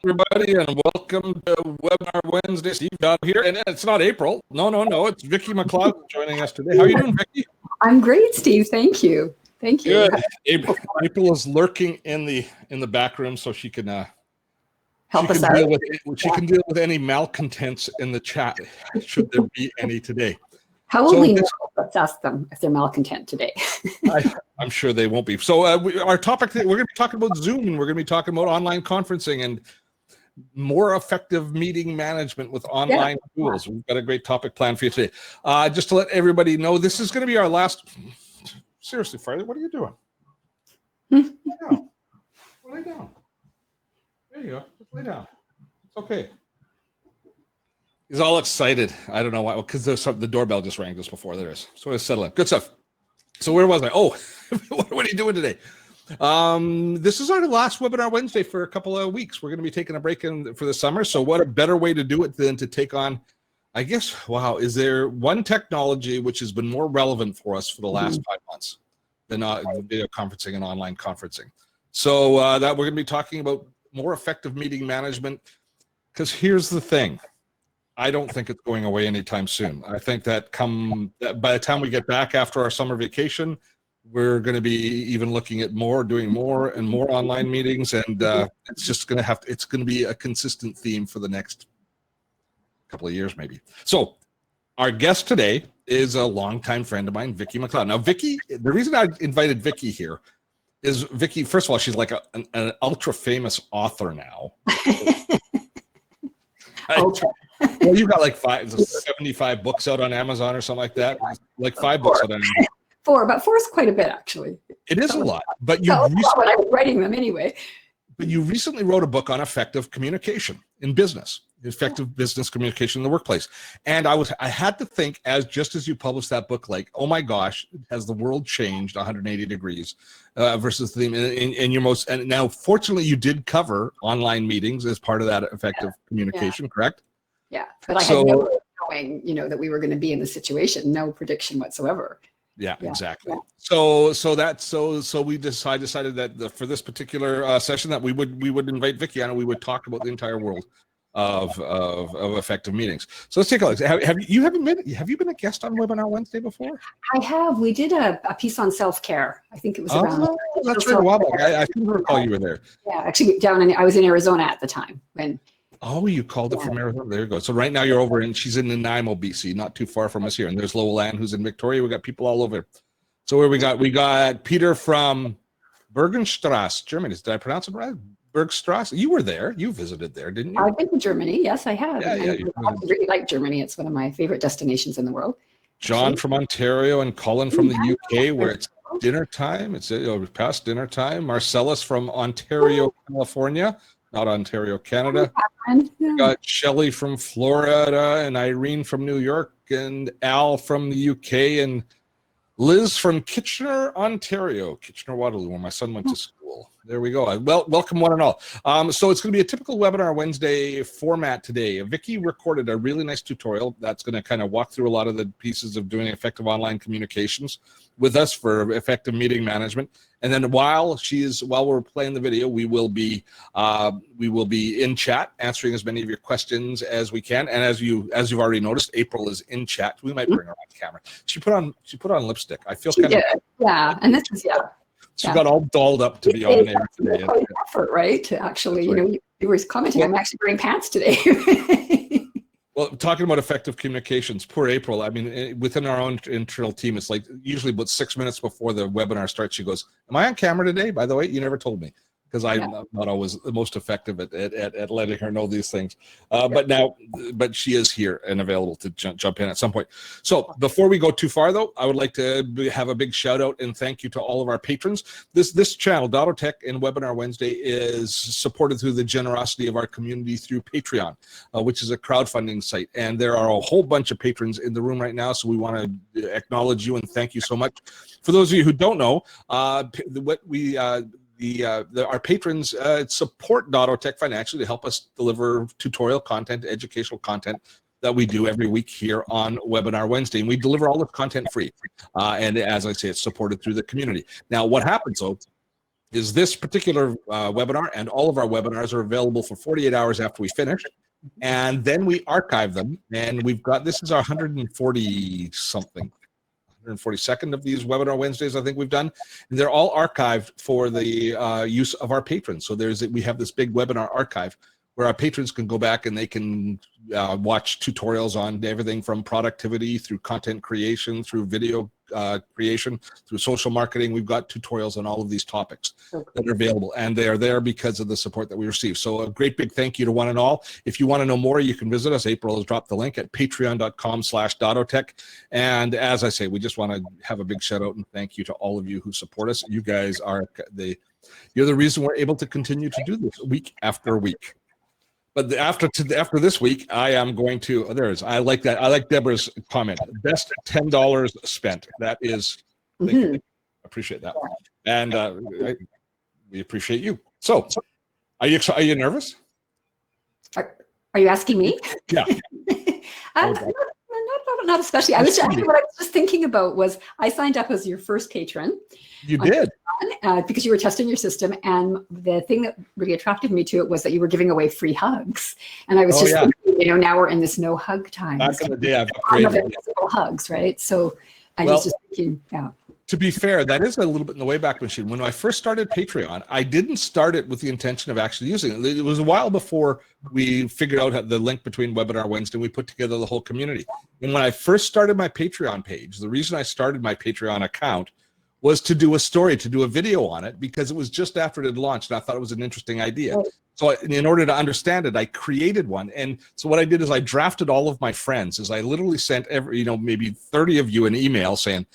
everybody, and welcome to Webinar Wednesday. Steve Dotto here, and it's not April. No. It's Vicki McLeod joining us today. How are you doing, Vicki? I'm great, Steve. Thank you. Thank you. Good. April is lurking in the back room, so she can help us out. She can deal with any malcontents in the chat, should there be any today. How will we know? Let's ask them if they're malcontent today. I'm sure they won't be. So our topic, we're going to be talking about Zoom, and we're going to be talking about online conferencing and more effective meeting management with online tools. We've got a great topic planned for you today. Just to let everybody know, this is going to be our last. Seriously, Friday, what are you doing? Lay down. There you go. Just lay down. It's okay. He's all excited. I don't know why. Because the doorbell just rang just before. There is. So let's settle in. Good stuff. So where was I? Oh, what are you doing today? This is our last Webinar Wednesday for a couple of weeks. We're going to be taking a break for the summer. So what a better way to do it than to take on, I guess, wow, is there one technology which has been more relevant for us for the last 5 months than video conferencing and online conferencing? So that we're going to be talking about more effective meeting management, because here's the thing. I don't think it's going away anytime soon. I think that by the time we get back after our summer vacation, we're going to be even looking at doing more and more online meetings, and it's just going to be a consistent theme for the next couple of years, maybe. So our guest today is a longtime friend of mine, Vicki McLeod. Now, Vicki, the reason I invited Vicki here is Vicki, first of all, she's like an ultra famous author now. Okay. Well, you've got like 75 books out on Amazon or something like that. Like 5 books out on Amazon. But 4 is quite a bit, actually. It is a lot. But when I was writing them anyway. But you recently wrote a book on effective communication in business, effective business communication in the workplace. And I had to think, just as you published that book, like, oh my gosh, has the world changed 180 degrees versus the theme in your most, and now fortunately you did cover online meetings as part of that effective communication, correct? Yeah, but I had no knowing, that we were going to be in this situation, no prediction whatsoever. Yeah, exactly. Yeah. So we decided that for this particular session that we would invite Vicki on, and we would talk about the entire world of effective meetings. So let's take a look. Have you been a guest on Webinar Wednesday before? I have. We did a piece on self-care. I think it was around. That's right. A while back. I couldn't recall you were there. Yeah, actually, I was in Arizona at the time when. Oh, you called it from Arizona. There you go. So right now you're over she's in Nanaimo, BC, not too far from us here. And there's Lowell Ann, who's in Victoria. We got people all over. So where we got Peter from Bergenstrasse, Germany. Did I pronounce it right? Bergstrasse. You were there. You visited there, didn't you? I've been to Germany. Yes, I have. Yeah. I really like Germany. It's one of my favorite destinations in the world. John from Ontario and Colin from the UK, where it's dinner time. It's past dinner time. Marcellus from Ontario, California. Not Ontario, Canada. We got Shelley from Florida and Irene from New York and Al from the UK and Liz from Kitchener, Ontario. Kitchener-Waterloo, where my son went to school. There we go. Well, welcome one and all. So it's going to be a typical Webinar Wednesday format today. Vicki recorded a really nice tutorial that's going to kind of walk through a lot of the pieces of doing effective online communications with us for effective meeting management. And then while we're playing the video, we will be in chat answering as many of your questions as we can. And as you've already noticed, April is in chat. We might bring her on camera. She put on lipstick. I feel kind of and this is She got all dolled up to be on air today. Effort, right? To actually, you were commenting. I'm actually wearing pants today. Well, talking about effective communications, poor April. I mean, within our own internal team, it's like usually about 6 minutes before the webinar starts, she goes, "Am I on camera today? By the way, you never told me." Because I'm not always the most effective at letting her know these things. But she is here and available to jump in at some point. So before we go too far, though, I would like to have a big shout out and thank you to all of our patrons. This channel, Dotto Tech and Webinar Wednesday, is supported through the generosity of our community through Patreon, which is a crowdfunding site. And there are a whole bunch of patrons in the room right now, so we want to acknowledge you and thank you so much. For those of you who don't know, our patrons support Dotto Tech financially to help us deliver tutorial content, educational content that we do every week here on Webinar Wednesday. And we deliver all this content free. And as I say, it's supported through the community. Now, what happens, though, is this particular webinar, and all of our webinars are available for 48 hours after we finish. And then we archive them. And we've got, this is our 140 something, 142nd of these webinar Wednesdays I think we've done. And they're all archived for the use of our patrons. So we have this big webinar archive where our patrons can go back and they can watch tutorials on everything from productivity through content creation, through video creation, through social marketing. We've got tutorials on all of these topics that are available, and they are there because of the support that we receive. So a great big thank you to one and all. If you want to know more, you can visit us. April has dropped the link at patreon.com/Dottotech. And as I say, we just want to have a big shout out and thank you to all of you who support us. You guys are you're the reason we're able to continue to do this week after week. But after this week, I am going to. Oh, there is. I like that. I like Deborah's comment. Best $10 spent. That is. Thank you. Appreciate that, and we appreciate you. So, are you nervous? Are you asking me? Yeah. Not especially. What I was just thinking about was I signed up as your first patron. You did. Because you were testing your system, and the thing that really attracted me to it was that you were giving away free hugs, and I was thinking, now we're in this no hug time. Back in the day, I've upgraded hugs, right? So I was just thinking, To be fair, that is a little bit in the Wayback Machine. When I first started Patreon, I didn't start it with the intention of actually using it. It was a while before we figured out the link between Webinar Wednesday and we put together the whole community. And when I first started my Patreon page, the reason I started my Patreon account was to do a story, to do a video on it, because it was just after it had launched, and I thought it was an interesting idea. So in order to understand it, I created one. And so what I did is I drafted all of my friends, I literally sent maybe 30 of you an email saying,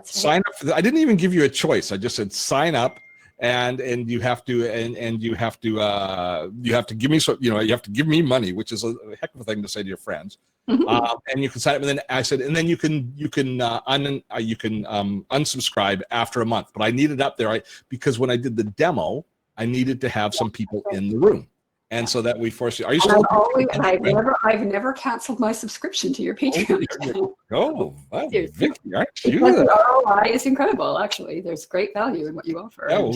sign up for this. I didn't even give you a choice. I just said sign up, and you have to you have to give me you have to give me money, which is a heck of a thing to say to your friends. And you can sign up, and then I said, and then you can unsubscribe after a month. But I need it up there because when I did the demo, I needed to have some people in the room. And so that we force you. Are you still? I've never canceled my subscription to your Patreon. Oh, wow, Vicki, aren't you? Because the ROI is incredible. Actually, there's great value in what you offer. Yeah,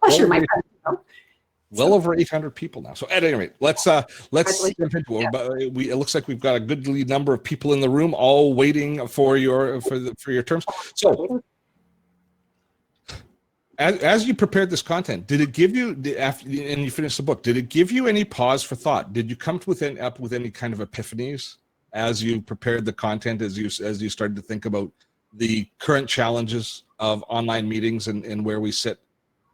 plus, you're my friend. Well over 800 people now. So at any rate, let's jump into it. But it looks like we've got a goodly number of people in the room, all waiting for your terms. So as you prepared this content, did it give you and you finished the book? Did it give you any pause for thought? Did you come up with any kind of epiphanies as you prepared the content? As you started to think about the current challenges of online meetings and where we sit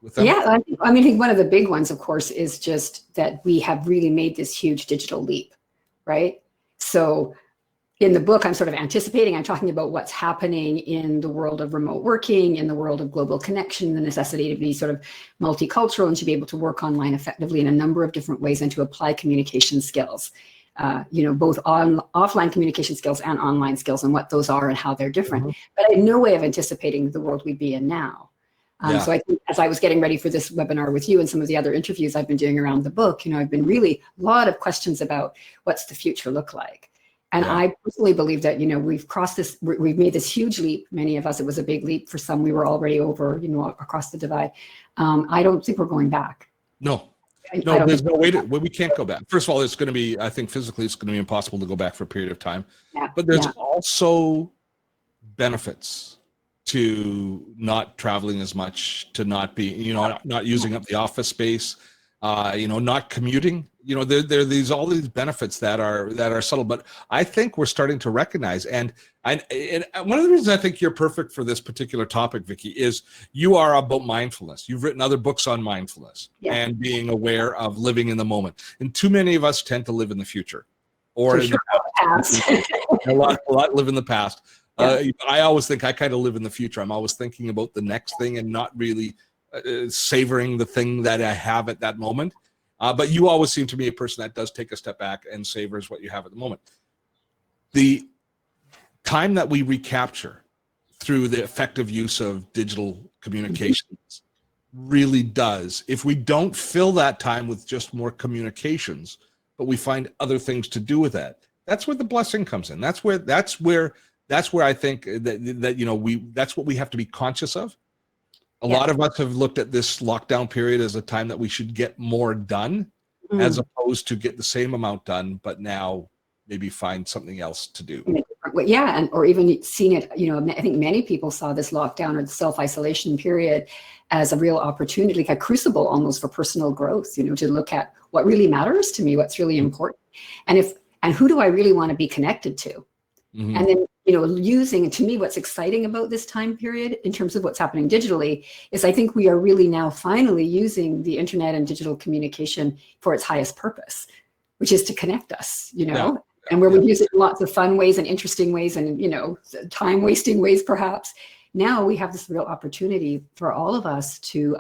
with them? Yeah, I think one of the big ones, of course, is just that we have really made this huge digital leap, right? So in the book, I'm sort of anticipating, I'm talking about what's happening in the world of remote working, in the world of global connection, the necessity to be sort of multicultural and to be able to work online effectively in a number of different ways and to apply communication skills, both offline communication skills and online skills and what those are and how they're different. But I had no way of anticipating the world we'd be in now. So I think as I was getting ready for this webinar with you and some of the other interviews I've been doing around the book, I've been really a lot of questions about what's the future look like. And I personally believe that, we've crossed this, we've made this huge leap. Many of us, it was a big leap. For some, we were already over, across the divide. I don't think we're going back. No, there's no way we can't go back. First of all, it's going to be, I think physically it's going to be impossible to go back for a period of time. But there's also benefits to not traveling as much, to not be, not using up the office space, not commuting. There are all these benefits that are subtle, but I think we're starting to recognize. And one of the reasons I think you're perfect for this particular topic, Vicki, is you are about mindfulness. You've written other books on mindfulness and being aware of living in the moment. And too many of us tend to live in the future, or in the past. a lot live in the past. I always think I kind of live in the future. I'm always thinking about the next thing and not really savoring the thing that I have at that moment. But you always seem to be a person that does take a step back and savors what you have at the moment. The time that we recapture through the effective use of digital communications really does. If we don't fill that time with just more communications, but we find other things to do with that, that's where the blessing comes in. That's where I think that that's what we have to be conscious of. A lot of us have looked at this lockdown period as a time that we should get more done, as opposed to get the same amount done, but now maybe find something else to do. Yeah, and or even seen it, I think many people saw this lockdown or the self-isolation period as a real opportunity, like a crucible almost for personal growth, to look at what really matters to me, what's really important. And who do I really want to be connected to? And then, using, to me, what's exciting about this time period in terms of what's happening digitally is I think we are really now finally using the internet and digital communication for its highest purpose, which is to connect us, and where we use it in lots of fun ways and interesting ways and, time wasting ways, perhaps. Now we have this real opportunity for all of us to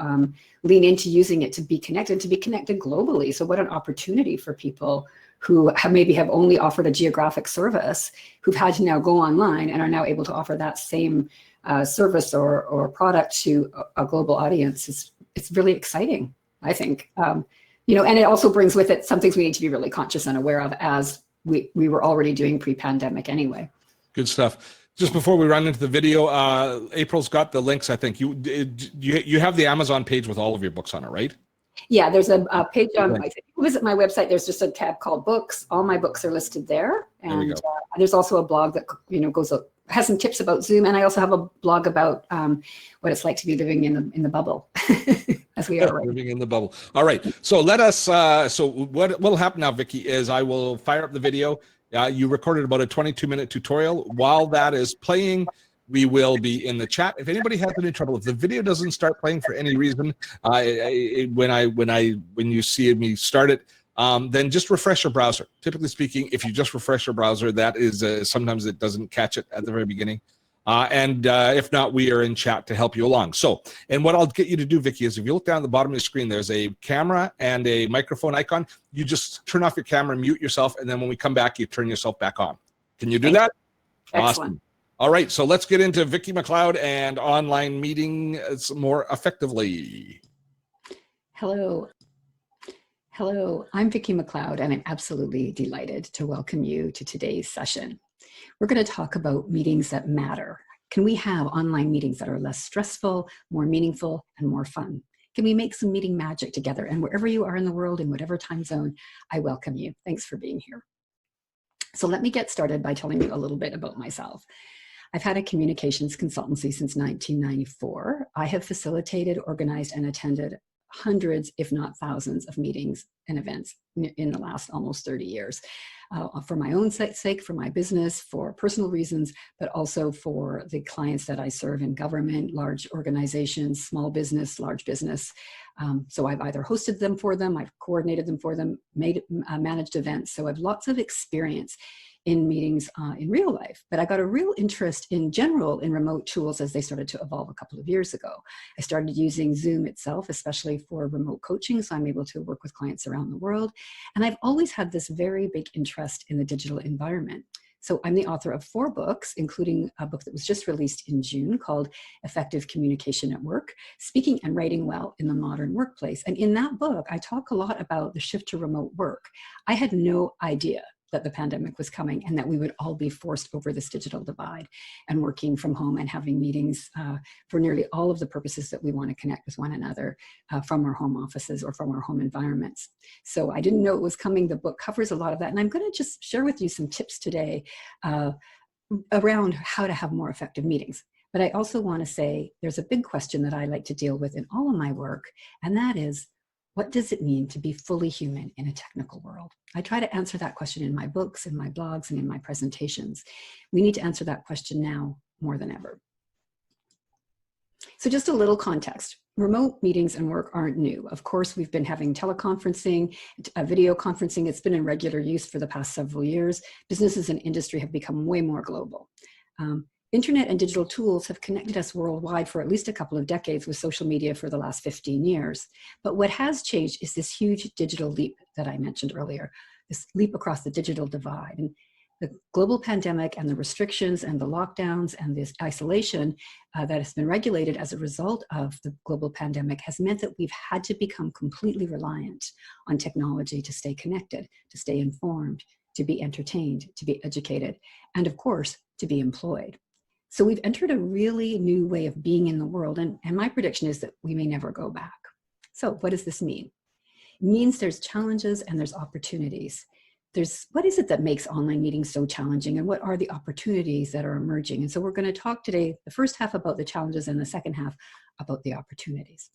lean into using it to be connected globally. So what an opportunity for people who maybe have only offered a geographic service, who've had to now go online and are now able to offer that same service or product to a global audience. It's really exciting, I think. And it also brings with it some things we need to be really conscious and aware of, as we were already doing pre-pandemic anyway. Good stuff. Just before we run into the video, April's got the links. I think you have the Amazon page with all of your books on it, right? Yeah, there's a page on my, visit my website. There's just a tab called books. All my books are listed there. And there's also a blog that, has some tips about Zoom. And I also have a blog about what it's like to be living in the bubble as we are right. Living in the bubble. All right. So let us, so what will happen now, Vicki, is I will fire up the video. You recorded about a 22-minute tutorial. While that is playing, we will be in the chat. If anybody has any trouble, if the video doesn't start playing for any reason, when you see me start it, then just refresh your browser. Typically speaking, if you just refresh your browser, that is sometimes it doesn't catch it at the very beginning. And if not, we are in chat to help you along. So, and what I'll get you to do, Vicki, is if you look down at the bottom of the screen, there's a camera and a microphone icon. You just turn off your camera, mute yourself, and then when we come back, you turn yourself back on. Can you do that? Excellent. Awesome. All right, so let's get into Vicki McLeod and online meeting more effectively. Hello, I'm Vicki McLeod, and I'm absolutely delighted to welcome you to today's session. We're going to talk about meetings that matter. Can we have online meetings that are less stressful, more meaningful, and more fun? Can we make some meeting magic together? And wherever you are in the world, in whatever time zone, I welcome you. Thanks for being here. So let me get started by telling you a little bit about myself. I've had a communications consultancy since 1994. I have facilitated, organized, and attended hundreds, if not thousands, of meetings and events in the last almost 30 years. For my own sake, for my business, for personal reasons, but also for the clients that I serve in government, large organizations, small business, large business. So I've either hosted them for them, I've coordinated them for them, managed events. So I have lots of experience in meetings in real life. But I got a real interest in general in remote tools as they started to evolve a couple of years ago. I started using Zoom itself, especially for remote coaching, so I'm able to work with clients around the world. And I've always had this very big interest in the digital environment. So I'm the author of 4 books, including a book that was just released in June called Effective Communication at Work, Speaking and Writing Well in the Modern Workplace. And in that book, I talk a lot about the shift to remote work. I had no idea that the pandemic was coming and that we would all be forced over this digital divide and working from home and having meetings for nearly all of the purposes that we want to connect with one another from our home offices or from our home environments. So I didn't know it was coming. The book covers a lot of that. And I'm going to just share with you some tips today around how to have more effective meetings. But I also want to say there's a big question that I like to deal with in all of my work, and that is, what does it mean to be fully human in a technical world? I try to answer that question in my books, in my blogs, and in my presentations. We need to answer that question now more than ever. So just a little context. Remote meetings and work aren't new. Of course, we've been having teleconferencing, video conferencing. It's been in regular use for the past several years. Businesses and industry have become way more global. Internet and digital tools have connected us worldwide for at least a couple of decades, with social media for the last 15 years. But what has changed is this huge digital leap that I mentioned earlier, this leap across the digital divide. And the global pandemic and the restrictions and the lockdowns and this isolation that has been regulated as a result of the global pandemic has meant that we've had to become completely reliant on technology to stay connected, to stay informed, to be entertained, to be educated, and of course, to be employed. So we've entered a really new way of being in the world, and my prediction is that we may never go back. So what does this mean? It means there's challenges and there's opportunities. What is it that makes online meetings so challenging, and what are the opportunities that are emerging? And so we're going to talk today, the first half about the challenges and the second half about the opportunities.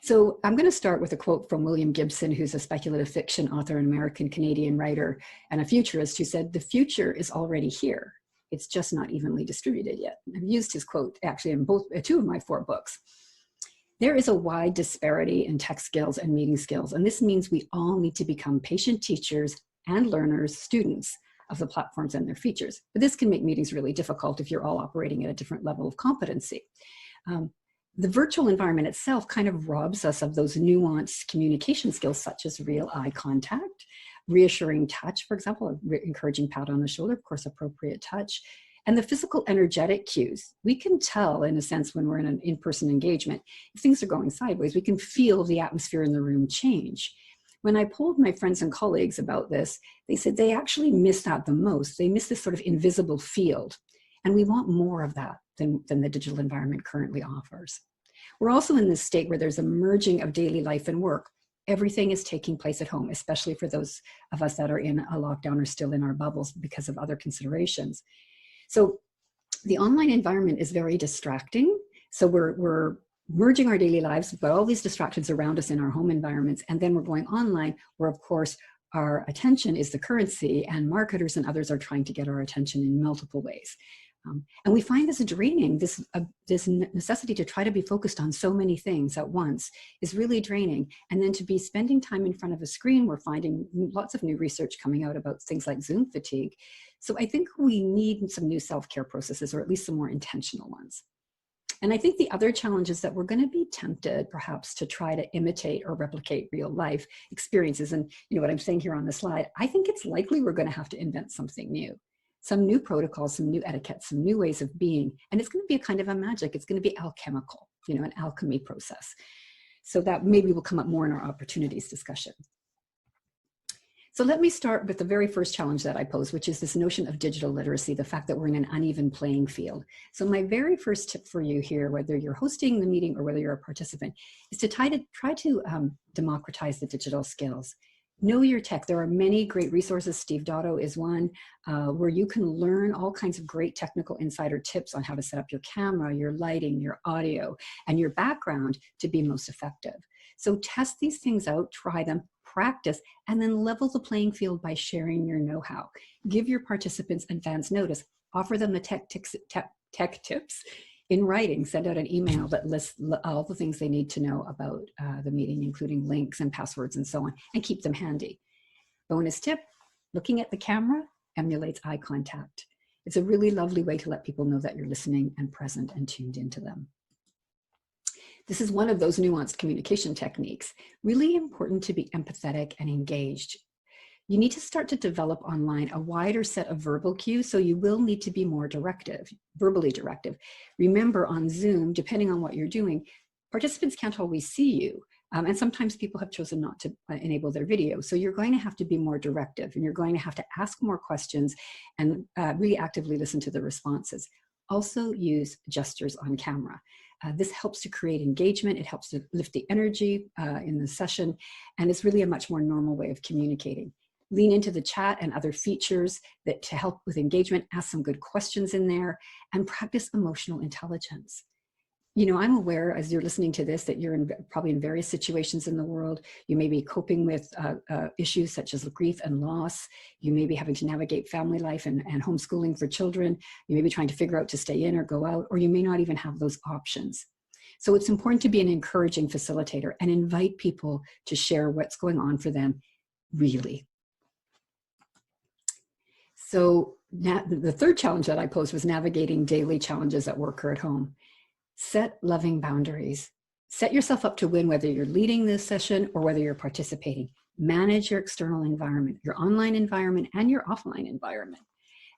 So I'm going to start with a quote from William Gibson, who's a speculative fiction author, an American-Canadian writer, and a futurist who said, "The future is already here. It's just not evenly distributed yet." I've used his quote actually in two of my 4 books. There is a wide disparity in tech skills and meeting skills, and this means we all need to become patient teachers and learners, students of the platforms and their features. But this can make meetings really difficult if you're all operating at a different level of competency. The virtual environment itself kind of robs us of those nuanced communication skills, such as real eye contact, reassuring touch, for example, a encouraging pat on the shoulder, of course, appropriate touch, and the physical energetic cues. We can tell, in a sense, when we're in an in-person engagement, if things are going sideways. We can feel the atmosphere in the room change. When I polled my friends and colleagues about this, they said they actually miss that the most. They miss this sort of invisible field. And we want more of that than the digital environment currently offers. We're also in this state where there's a merging of daily life and work. Everything is taking place at home, especially for those of us that are in a lockdown or still in our bubbles because of other considerations. So the online environment is very distracting. So we're merging our daily lives. We've got all these distractions around us in our home environments. And then we're going online where, of course, our attention is the currency, and marketers and others are trying to get our attention in multiple ways. And we find this draining, this necessity to try to be focused on so many things at once is really draining. And then to be spending time in front of a screen, we're finding lots of new research coming out about things like Zoom fatigue. So I think we need some new self-care processes, or at least some more intentional ones. And I think the other challenge is that we're going to be tempted perhaps to try to imitate or replicate real life experiences. And you know what I'm saying here on the slide, I think it's likely we're going to have to invent something new. Some new protocols, some new etiquettes, some new ways of being. And it's going to be a kind of a magic. It's going to be alchemical, you know, an alchemy process. So that maybe will come up more in our opportunities discussion. So let me start with the very first challenge that I pose, which is this notion of digital literacy, the fact that we're in an uneven playing field. So my very first tip for you here, whether you're hosting the meeting or whether you're a participant, is to try to democratize the digital skills. Know your tech. There are many great resources. Steve Dotto is one where you can learn all kinds of great technical insider tips on how to set up your camera, your lighting, your audio, and your background to be most effective. So test these things out, try them, practice, and then level the playing field by sharing your know-how. Give your participants advance notice. Offer them the tech tips in writing. Send out an email that lists all the things they need to know about the meeting, including links and passwords and so on, and keep them handy. Bonus tip, looking at the camera emulates eye contact. It's a really lovely way to let people know that you're listening and present and tuned into them. This is one of those nuanced communication techniques. Really important to be empathetic and engaged. You need to start to develop online a wider set of verbal cues, so you will need to be more directive, verbally directive. Remember, on Zoom, depending on what you're doing, participants can't always see you. And sometimes people have chosen not to enable their video. So you're going to have to be more directive, and you're going to have to ask more questions and really actively listen to the responses. Also use gestures on camera. This helps to create engagement. It helps to lift the energy in the session, and it's really a much more normal way of communicating. Lean into the chat and other features that to help with engagement. Ask some good questions in there, and practice emotional intelligence. You know, I'm aware as you're listening to this that you're probably in various situations in the world. You may be coping with issues such as grief and loss. You may be having to navigate family life and homeschooling for children. You may be trying to figure out to stay in or go out, or you may not even have those options. So it's important to be an encouraging facilitator and invite people to share what's going on for them, really. So the third challenge that I posed was navigating daily challenges at work or at home. Set loving boundaries. Set yourself up to win, whether you're leading this session or whether you're participating. Manage your external environment, your online environment and your offline environment.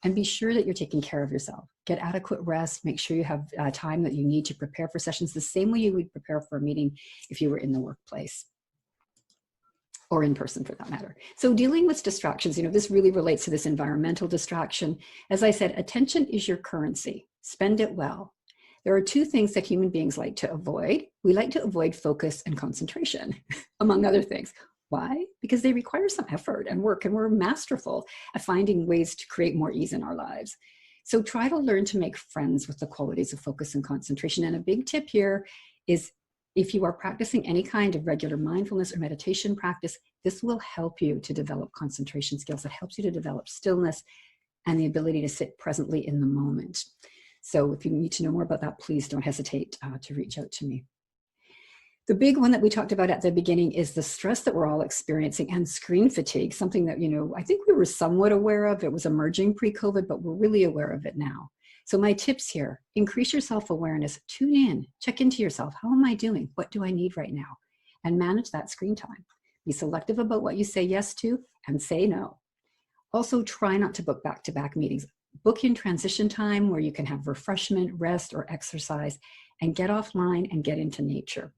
And be sure that you're taking care of yourself. Get adequate rest. Make sure you have time that you need to prepare for sessions the same way you would prepare for a meeting if you were in the workplace. or in person for that matter. So dealing with distractions, this really relates to this environmental distraction. As I said, attention is your currency. Spend it well. There are two things that human beings like to avoid. We like to avoid focus and concentration, among other things. Why? Because they require some effort and work, and we're masterful at finding ways to create more ease in our lives. So try to learn to make friends with the qualities of focus and concentration. And a big tip here is, if you are practicing any kind of regular mindfulness or meditation practice, this will help you to develop concentration skills. It helps you to develop stillness and the ability to sit presently in the moment. So if you need to know more about that, please don't hesitate to reach out to me. The big one that we talked about at the beginning is the stress that we're all experiencing and screen fatigue, something that, I think we were somewhat aware of. It was emerging pre-COVID, but we're really aware of it now. So my tips here: increase your self-awareness, tune in, check into yourself. How am I doing? What do I need right now? And manage that screen time. Be selective about what you say yes to and say no. Also, try not to book back-to-back meetings. Book in transition time where you can have refreshment, rest, or exercise, and get offline and get into nature.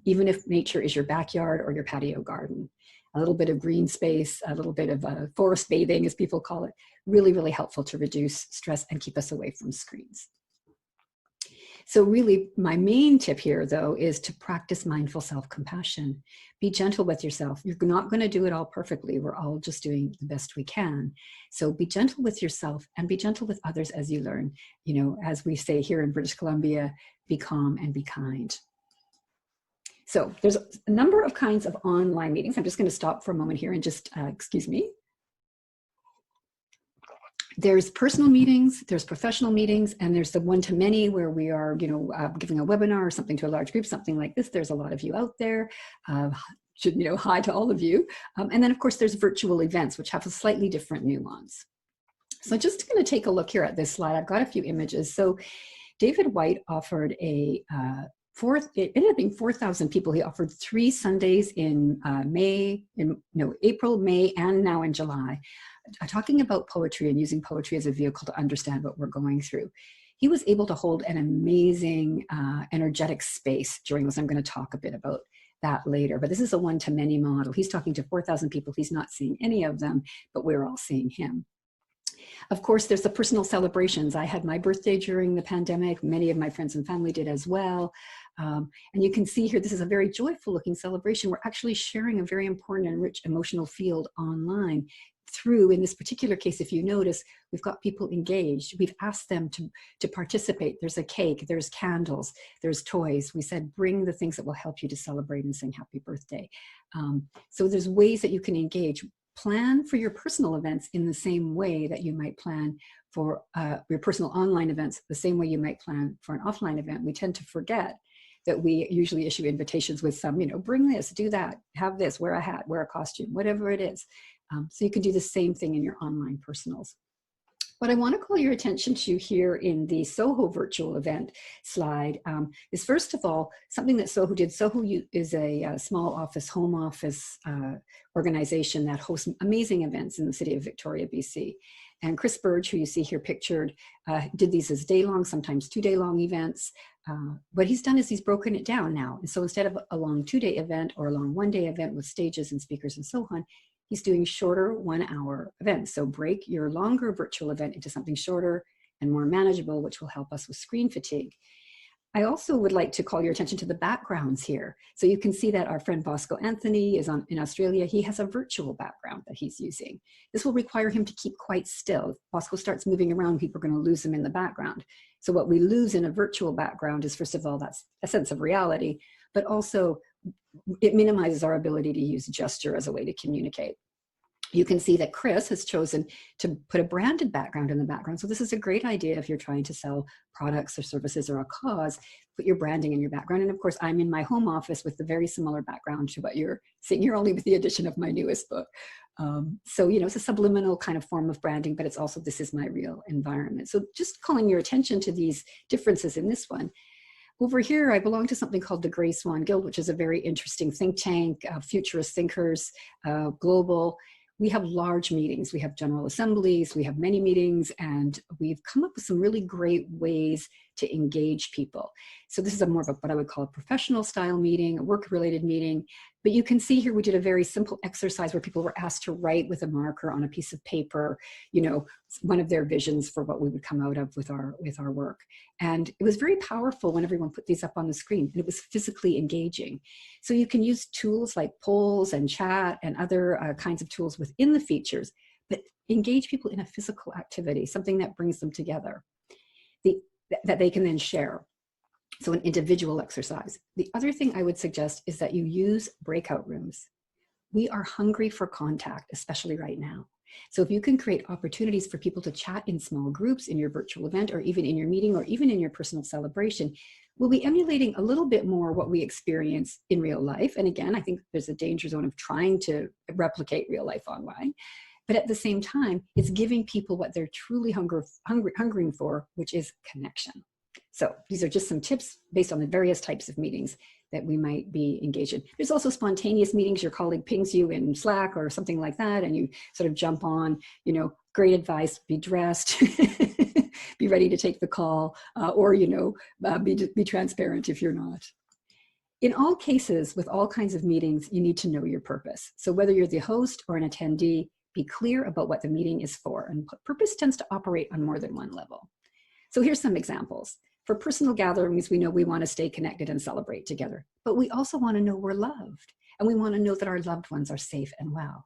Even if nature is your backyard or your patio garden. A little bit of green space, a little bit of forest bathing, as people call it, really, really helpful to reduce stress and keep us away from screens. So really, my main tip here, though, is to practice mindful self-compassion. Be gentle with yourself. You're not going to do it all perfectly. We're all just doing the best we can. So be gentle with yourself and be gentle with others as you learn. As we say here in British Columbia, be calm and be kind. So there's a number of kinds of online meetings. I'm just going to stop for a moment here and just, excuse me. There's personal meetings, there's professional meetings, and there's the one-to-many where we are, giving a webinar or something to a large group, something like this. There's a lot of you out there. Hi to all of you. And then, of course, there's virtual events, which have a slightly different nuance. So I'm just going to take a look here at this slide. I've got a few images. So David White offered it ended up being 4,000 people. He offered 3 Sundays in April, May, and now in July, talking about poetry and using poetry as a vehicle to understand what we're going through. He was able to hold an amazing, energetic space during this. I'm going to talk a bit about that later, but this is a one-to-many model. He's talking to 4,000 people. He's not seeing any of them, but we're all seeing him. Of course, there's the personal celebrations. I had my birthday during the pandemic. Many of my friends and family did as well. And you can see here, this is a very joyful looking celebration. We're actually sharing a very important and rich emotional field online through, in this particular case, if you notice, we've got people engaged. We've asked them to participate. There's a cake, there's candles, there's toys. We said, bring the things that will help you to celebrate and sing happy birthday. So there's ways that you can engage. Plan for your personal events in the same way that you might plan for your personal online events, the same way you might plan for an offline event. We tend to forget that we usually issue invitations with some, bring this, do that, have this, wear a hat, wear a costume, whatever it is. So you can do the same thing in your online personals. What I want to call your attention to here in the Soho virtual event slide is, first of all, something that Soho did. Soho is a small office, home office organization that hosts amazing events in the city of Victoria, BC. And Chris Burge, who you see here pictured, did these as day-long, sometimes 2-day-long events. What he's done is he's broken it down now. And so instead of a long 2-day event or a long 1-day event with stages and speakers and so on, he's doing shorter 1-hour events. So break your longer virtual event into something shorter and more manageable, which will help us with screen fatigue. I also would like to call your attention to the backgrounds here. So you can see that our friend Bosco Anthony is in Australia. He has a virtual background that he's using. This will require him to keep quite still. If Bosco starts moving around, people are going to lose him in the background. So what we lose in a virtual background is, first of all, that's a sense of reality, but also it minimizes our ability to use gesture as a way to communicate. You can see that Chris has chosen to put a branded background in the background. So this is a great idea if you're trying to sell products or services or a cause, put your branding in your background. And of course, I'm in my home office with a very similar background to what you're seeing here, only with the addition of my newest book. So, it's a subliminal kind of form of branding, but it's also, this is my real environment. So just calling your attention to these differences in this one. Over here, I belong to something called the Grey Swan Guild, which is a very interesting think tank, futurist thinkers, global. We have large meetings, we have general assemblies, we have many meetings, and we've come up with some really great ways to engage people. So this is a more of what I would call a professional style meeting, a work-related meeting. But you can see here we did a very simple exercise where people were asked to write with a marker on a piece of paper, you know, one of their visions for what we would come out of with our work. And it was very powerful when everyone put these up on the screen, and it was physically engaging. So you can use tools like polls and chat and other kinds of tools within the features, but engage people in a physical activity, something that brings them together, that they can then share. So an individual exercise. The other thing I would suggest is that you use breakout rooms. We are hungry for contact, especially right now. So if you can create opportunities for people to chat in small groups in your virtual event, or even in your meeting, or even in your personal celebration, we'll be emulating a little bit more what we experience in real life. And again, I think there's a danger zone of trying to replicate real life online. But at the same time, it's giving people what they're truly hungering for, which is connection. So these are just some tips based on the various types of meetings that we might be engaged in. There's also spontaneous meetings. Your colleague pings you in Slack or something like that, and you sort of jump on, you know, great advice, be dressed, be ready to take the call, or, you know, be transparent if you're not. In all cases, with all kinds of meetings, you need to know your purpose. So whether you're the host or an attendee, be clear about what the meeting is for. And purpose tends to operate on more than one level. So here's some examples. For personal gatherings, we know we want to stay connected and celebrate together, but we also want to know we're loved, and we want to know that our loved ones are safe and well.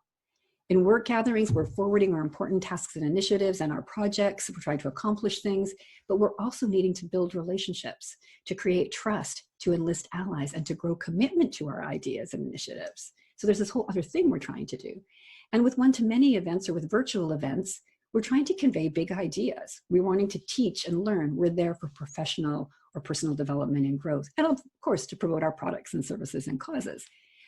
In work gatherings, we're forwarding our important tasks and initiatives and our projects. We're trying to accomplish things, but we're also needing to build relationships, to create trust, to enlist allies, and to grow commitment to our ideas and initiatives. So there's this whole other thing we're trying to do. And with one-to-many events or with virtual events, we're trying to convey big ideas. We're wanting to teach and learn. We're there for professional or personal development and growth, and of course, to promote our products and services and causes.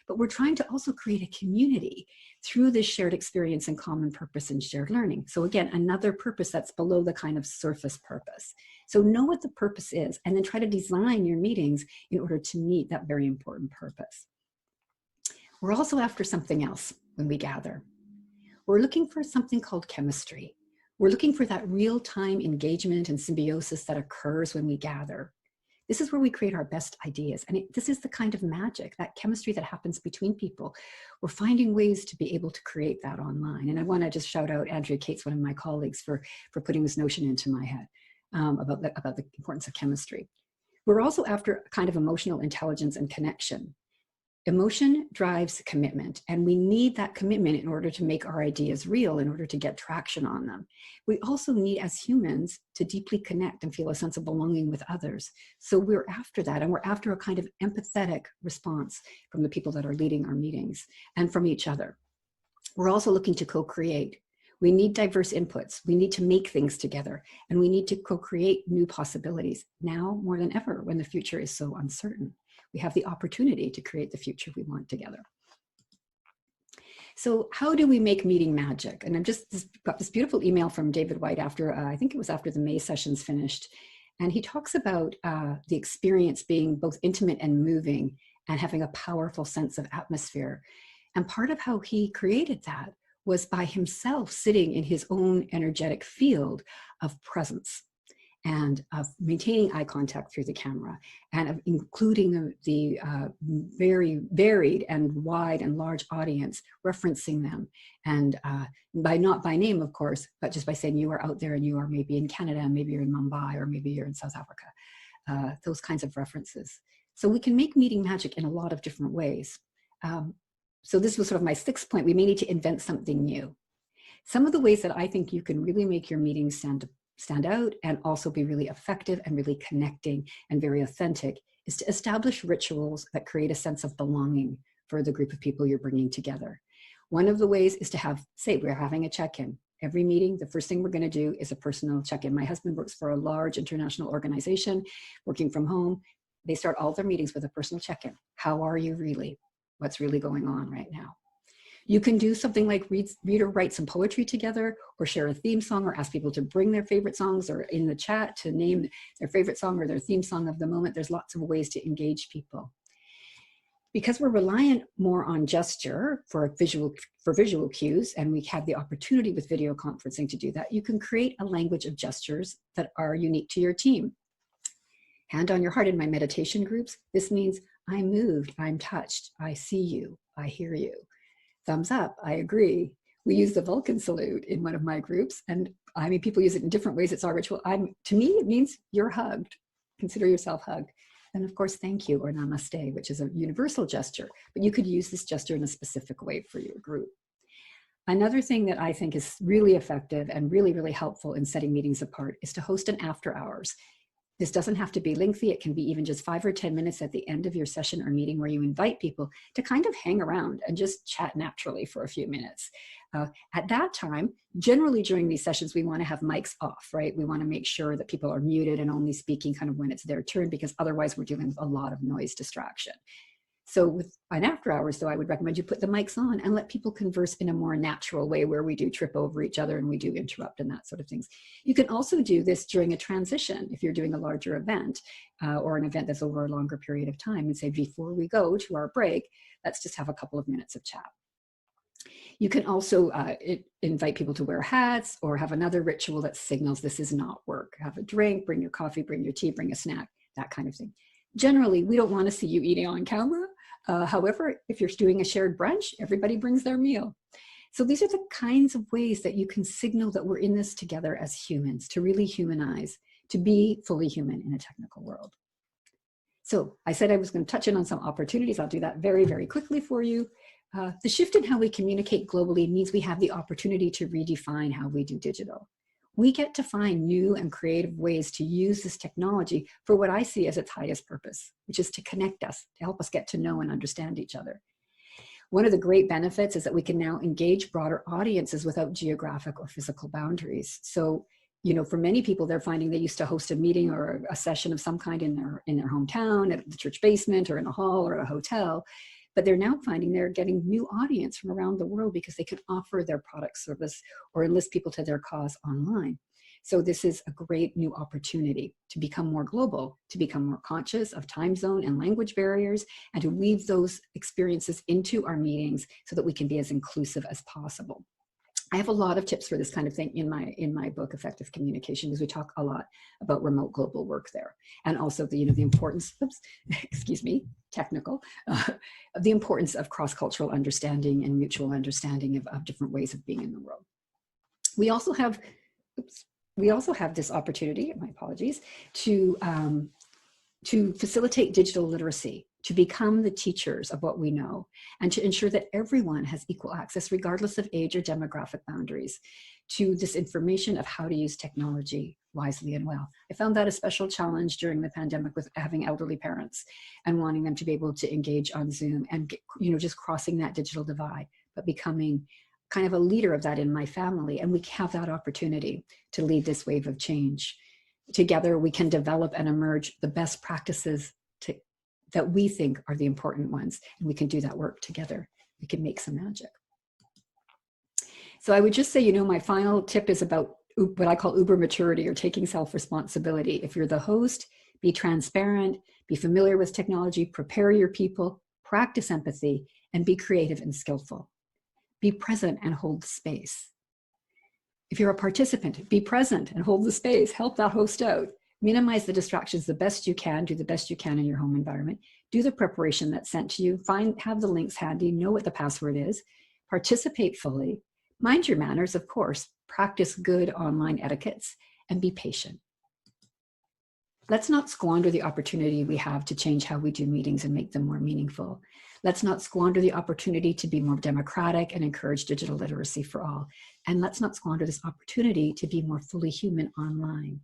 But we're trying to also create a community through this shared experience and common purpose and shared learning. So again, another purpose that's below the kind of surface purpose. So know what the purpose is, and then try to design your meetings in order to meet that very important purpose. We're also after something else when we gather. We're looking for something called chemistry. We're looking for that real-time engagement and symbiosis that occurs when we gather. This is where we create our best ideas. And this is the kind of magic, that chemistry that happens between people. We're finding ways to be able to create that online. And I want to just shout out Andrea Cates, one of my colleagues, for putting this notion into my head about the importance of chemistry. We're also after a kind of emotional intelligence and connection. Emotion drives commitment, and we need that commitment in order to make our ideas real, in order to get traction on them. We also need, as humans, to deeply connect and feel a sense of belonging with others. So we're after that, and we're after a kind of empathetic response from the people that are leading our meetings and from each other. We're also looking to co-create. We need diverse inputs. We need to make things together, and we need to co-create new possibilities now more than ever when the future is so uncertain. We have the opportunity to create the future we want together. So how do we make meeting magic? And I've just got this beautiful email from David White after, I think it was after the May sessions finished. And he talks about the experience being both intimate and moving and having a powerful sense of atmosphere. And part of how he created that was by himself sitting in his own energetic field of presence, and of maintaining eye contact through the camera, and of including the very varied and wide and large audience, referencing them, and not by name, of course, but just by saying you are out there and you are maybe in Canada, and maybe you're in Mumbai, or maybe you're in South Africa, those kinds of references. So we can make meeting magic in a lot of different ways. So this was sort of my sixth point. We may need to invent something new. Some of the ways that I think you can really make your meetings stand out and also be really effective and really connecting and very authentic is to establish rituals that create a sense of belonging for the group of people you're bringing together. One of the ways is to have, say, we're having a check-in. Every meeting, the first thing we're going to do is a personal check-in. My husband works for a large international organization, working from home. They start all their meetings with a personal check-in. How are you really? What's really going on right now? You can do something like read or write some poetry together, or share a theme song, or ask people to bring their favorite songs, or in the chat to name their favorite song or their theme song of the moment. There's lots of ways to engage people. Because we're reliant more on gesture for visual cues, and we have the opportunity with video conferencing to do that, you can create a language of gestures that are unique to your team. Hand on your heart in my meditation groups. This means I'm moved, I'm touched, I see you, I hear you. Thumbs up, I agree. We use the Vulcan salute in one of my groups, and I mean, people use it in different ways. It's our ritual. To me, it means you're hugged. Consider yourself hugged. And of course, thank you or namaste, which is a universal gesture, but you could use this gesture in a specific way for your group. Another thing that I think is really effective and really, really helpful in setting meetings apart is to host an after hours. This doesn't have to be lengthy. It can be even just 5 or 10 minutes at the end of your session or meeting where you invite people to kind of hang around and just chat naturally for a few minutes. At that time, generally during these sessions, we want to have mics off, right? We want to make sure that people are muted and only speaking kind of when it's their turn, because otherwise we're dealing with a lot of noise distraction. So with an after hours, though, I would recommend you put the mics on and let people converse in a more natural way where we do trip over each other and we do interrupt and that sort of things. You can also do this during a transition if you're doing a larger event or an event that's over a longer period of time, and say, before we go to our break, let's just have a couple of minutes of chat. You can also invite people to wear hats or have another ritual that signals this is not work. Have a drink, bring your coffee, bring your tea, bring a snack, that kind of thing. Generally, we don't want to see you eating on camera. However, if you're doing a shared brunch, everybody brings their meal. So these are the kinds of ways that you can signal that we're in this together as humans, to really humanize, to be fully human in a technical world. So I said I was going to touch in on some opportunities. I'll do that very, very quickly for you. The shift in how we communicate globally means we have the opportunity to redefine how we do digital. We get to find new and creative ways to use this technology for what I see as its highest purpose, which is to connect us, to help us get to know and understand each other. One of the great benefits is that we can now engage broader audiences without geographic or physical boundaries. So, you know, for many people, they're finding they used to host a meeting or a session of some kind in their hometown, at the church basement or in a hall or a hotel. But they're now finding they're getting new audience from around the world because they can offer their product, service, or enlist people to their cause online. So this is a great new opportunity to become more global, to become more conscious of time zone and language barriers, and to weave those experiences into our meetings so that we can be as inclusive as possible. I have a lot of tips for this kind of thing in my book, Effective Communication, because we talk a lot about remote global work there, and also the importance, the importance of cross-cultural understanding and mutual understanding of different ways of being in the world. We also have this opportunity, my apologies, to facilitate digital literacy, to become the teachers of what we know, and to ensure that everyone has equal access, regardless of age or demographic boundaries, to this information of how to use technology wisely and well. I found that a special challenge during the pandemic with having elderly parents and wanting them to be able to engage on Zoom and, just crossing that digital divide, but becoming kind of a leader of that in my family. And we have that opportunity to lead this wave of change. Together, we can develop and emerge the best practices that we think are the important ones, and we can do that work together. We can make some magic. So I would just say, my final tip is about what I call Uber maturity, or taking self-responsibility. If you're the host, be transparent, be familiar with technology, prepare your people, practice empathy, and be creative and skillful. Be present and hold the space. If you're a participant, be present and hold the space. Help that host out. Minimize the distractions the best you can. Do the best you can in your home environment. Do the preparation that's sent to you. Have the links handy. Know what the password is. Participate fully. Mind your manners, of course. Practice good online etiquettes and be patient. Let's not squander the opportunity we have to change how we do meetings and make them more meaningful. Let's not squander the opportunity to be more democratic and encourage digital literacy for all. And let's not squander this opportunity to be more fully human online.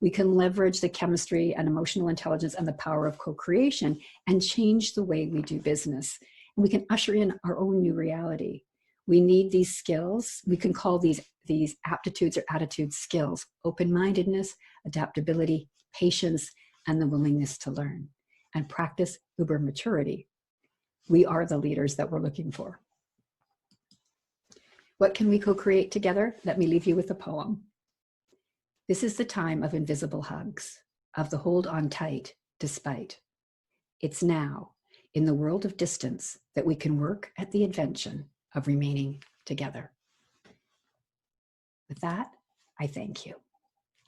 We can leverage the chemistry and emotional intelligence and the power of co-creation and change the way we do business. And we can usher in our own new reality. We need these skills. We can call these aptitudes or attitude skills: open-mindedness, adaptability, patience, and the willingness to learn. And practice Uber maturity. We are the leaders that we're looking for. What can we co-create together? Let me leave you with a poem. This is the time of invisible hugs, of the hold on tight despite. It's now, in the world of distance, that we can work at the invention of remaining together. With that, I thank you.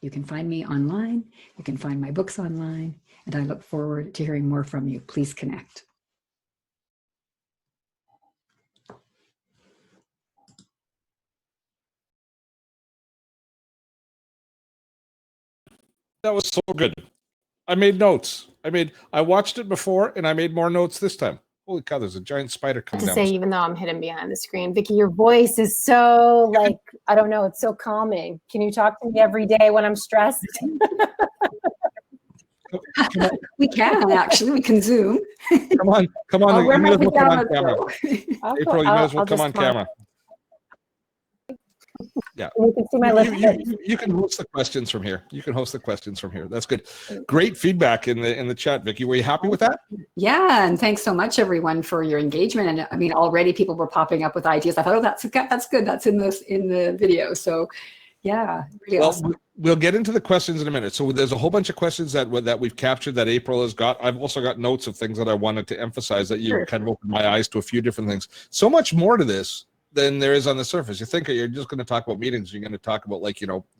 You can find me online. You can find my books online. And I look forward to hearing more from you. Please connect. That was so good. I made notes. I watched it before and I made more notes this time. Holy cow, there's a giant spider coming down. Even though I'm hidden behind the screen, Vicki, your voice is so like, I don't know, it's so calming. Can you talk to me every day when I'm stressed? We can actually. We can Zoom. Come on. I'll wear You my might as well come on pajamas, camera. though. April, you might as well come on camera. Yeah. You can see my list. You can host the questions from here. That's good. Great feedback in the chat, Vicki. Were you happy with that? Yeah, and thanks so much, everyone, for your engagement. And I mean, already people were popping up with ideas. I thought, oh, that's good. That's in the video. So, yeah, really awesome. We'll get into the questions in a minute. So there's a whole bunch of questions that we've captured that April has got. I've also got notes of things that I wanted to emphasize that you kind of opened my eyes to a few different things. So much more to this than there is on the surface. You think you're just going to talk about meetings. You're going to talk about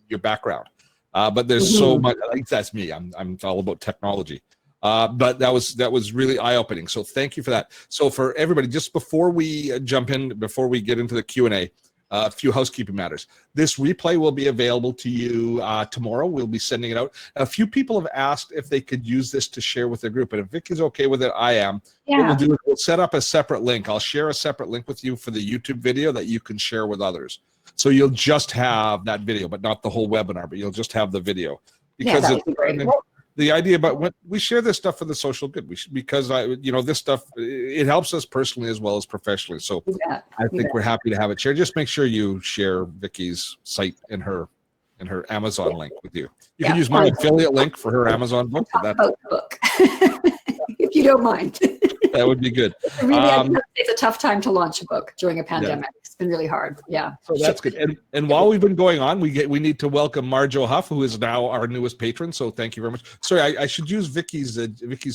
your background. But there's so much. Like that's me. I'm all about technology. But that was really eye-opening. So thank you for that. So for everybody, just before we jump in, before we get into the Q&A, a few housekeeping matters. This replay will be available to you tomorrow. We'll be sending it out. A few people have asked if they could use this to share with their group. And if Vicki's okay with it, I am. Yeah. What we'll do is we'll set up a separate link. I'll share a separate link with you for the YouTube video that you can share with others. So you'll just have that video, but not the whole webinar, but you'll just have the video. Because that would be great. The idea about when we share this stuff for the social good, because this stuff, it helps us personally as well as professionally. So I think we're happy to have it shared. Just make sure you share Vicki's site and her Amazon link with you. You can use my affiliate link for her Amazon book. About the book, if you don't mind. That would be good. It's a tough time to launch a book during a pandemic. It's been really hard. Yeah. So that's good. And while we've been going on, we need to welcome Marjo Huff, who is now our newest patron. So thank you very much. Sorry, I should use Vicki's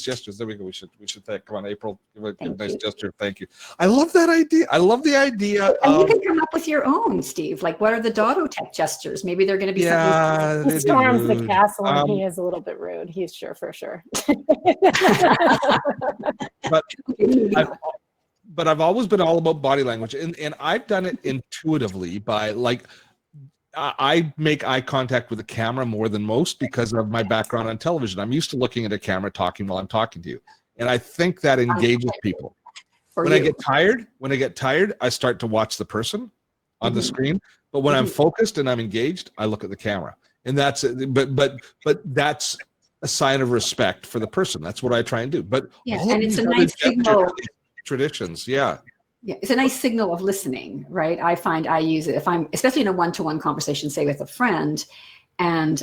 gestures. There we go. We should thank. Come on, April. Give a nice gesture. Thank you. I love that idea. I love the idea. And you can come up with your own, Steve. Like, what are the Dotto tech gestures? Maybe they're going to be something. He storms the castle, and he is a little bit rude. He's for sure. But I've always been all about body language, and I've done it intuitively by I make eye contact with the camera more than most because of my background on television. I'm used to looking at a camera talking while I'm talking to you, and I think that engages people. When I get tired, I start to watch the person on the screen. But when I'm focused and I'm engaged, I look at the camera, and that's but that's a sign of respect for the person. That's what I try and do. But and it's a nice signal. Traditions, it's a nice signal of listening, right? I find I use it if I'm, especially in a one-to-one conversation, say with a friend, and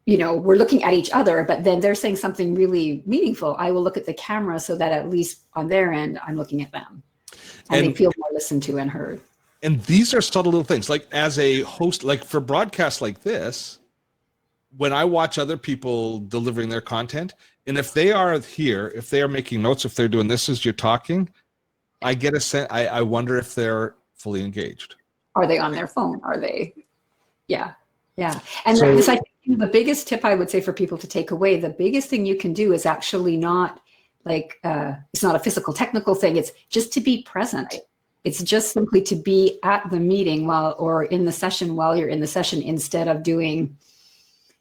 we're looking at each other, but then they're saying something really meaningful. I will look at the camera so that at least on their end, I'm looking at them, and they feel more listened to and heard. And these are subtle little things. Like as a host, like for broadcasts like this, when I watch other people delivering their content, and if they are here, if they are making notes, if they're doing this as you're talking, I get a sense. I wonder if they're fully engaged. Are they on their phone? Are they? Yeah. And this, I think, the biggest tip I would say for people to take away, the biggest thing you can do is actually not it's not a physical technical thing. It's just to be present. It's just simply to be at the meeting or in the session while you're in the session, instead of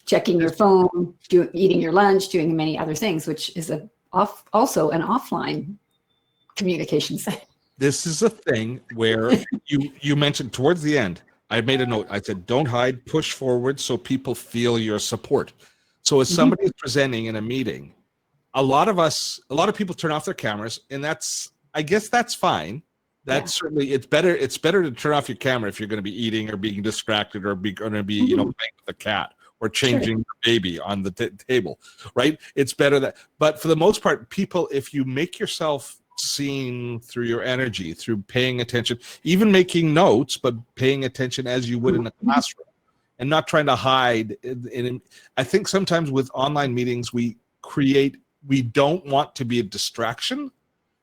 checking your phone, eating your lunch, doing many other things, which is also an offline communication thing. This is a thing where you mentioned towards the end, I made a note. I said, don't hide, push forward so people feel your support. So as somebody is presenting in a meeting, a lot of people turn off their cameras, and I guess that's fine. That's certainly, it's better to turn off your camera if you're going to be eating or being distracted or going to be, playing with the cat or changing the baby on the table, right? It's better that, but for the most part, people, if you make yourself seen through your energy, through paying attention, even making notes, but paying attention as you would in a classroom and not trying to hide. I think sometimes with online meetings, we don't want to be a distraction.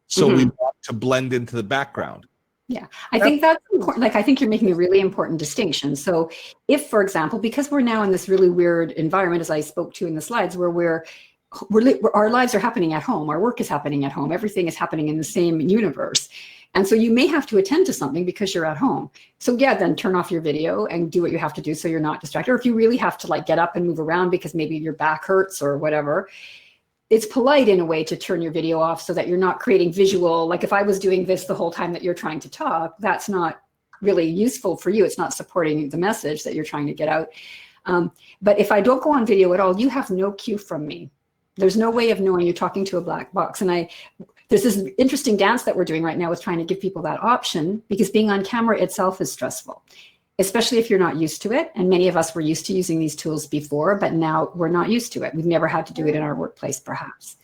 So we want to blend into the background. Yeah, I think that's important. Like, I think you're making a really important distinction. So if, for example, because we're now in this really weird environment, as I spoke to in the slides, where our lives are happening at home, our work is happening at home, everything is happening in the same universe. And so you may have to attend to something because you're at home. So yeah, then turn off your video and do what you have to do so you're not distracted. Or if you really have to like get up and move around because maybe your back hurts or whatever, it's polite in a way to turn your video off so that you're not creating visual. Like if I was doing this the whole time that you're trying to talk, that's not really useful for you. It's not supporting the message that you're trying to get out. But if I don't go on video at all, you have no cue from me. There's no way of knowing you're talking to a black box. And there's this interesting dance that we're doing right now with trying to give people that option, because being on camera itself is stressful, especially if you're not used to it. And many of us were used to using these tools before, but now we're not used to it. We've never had to do it in our workplace, perhaps.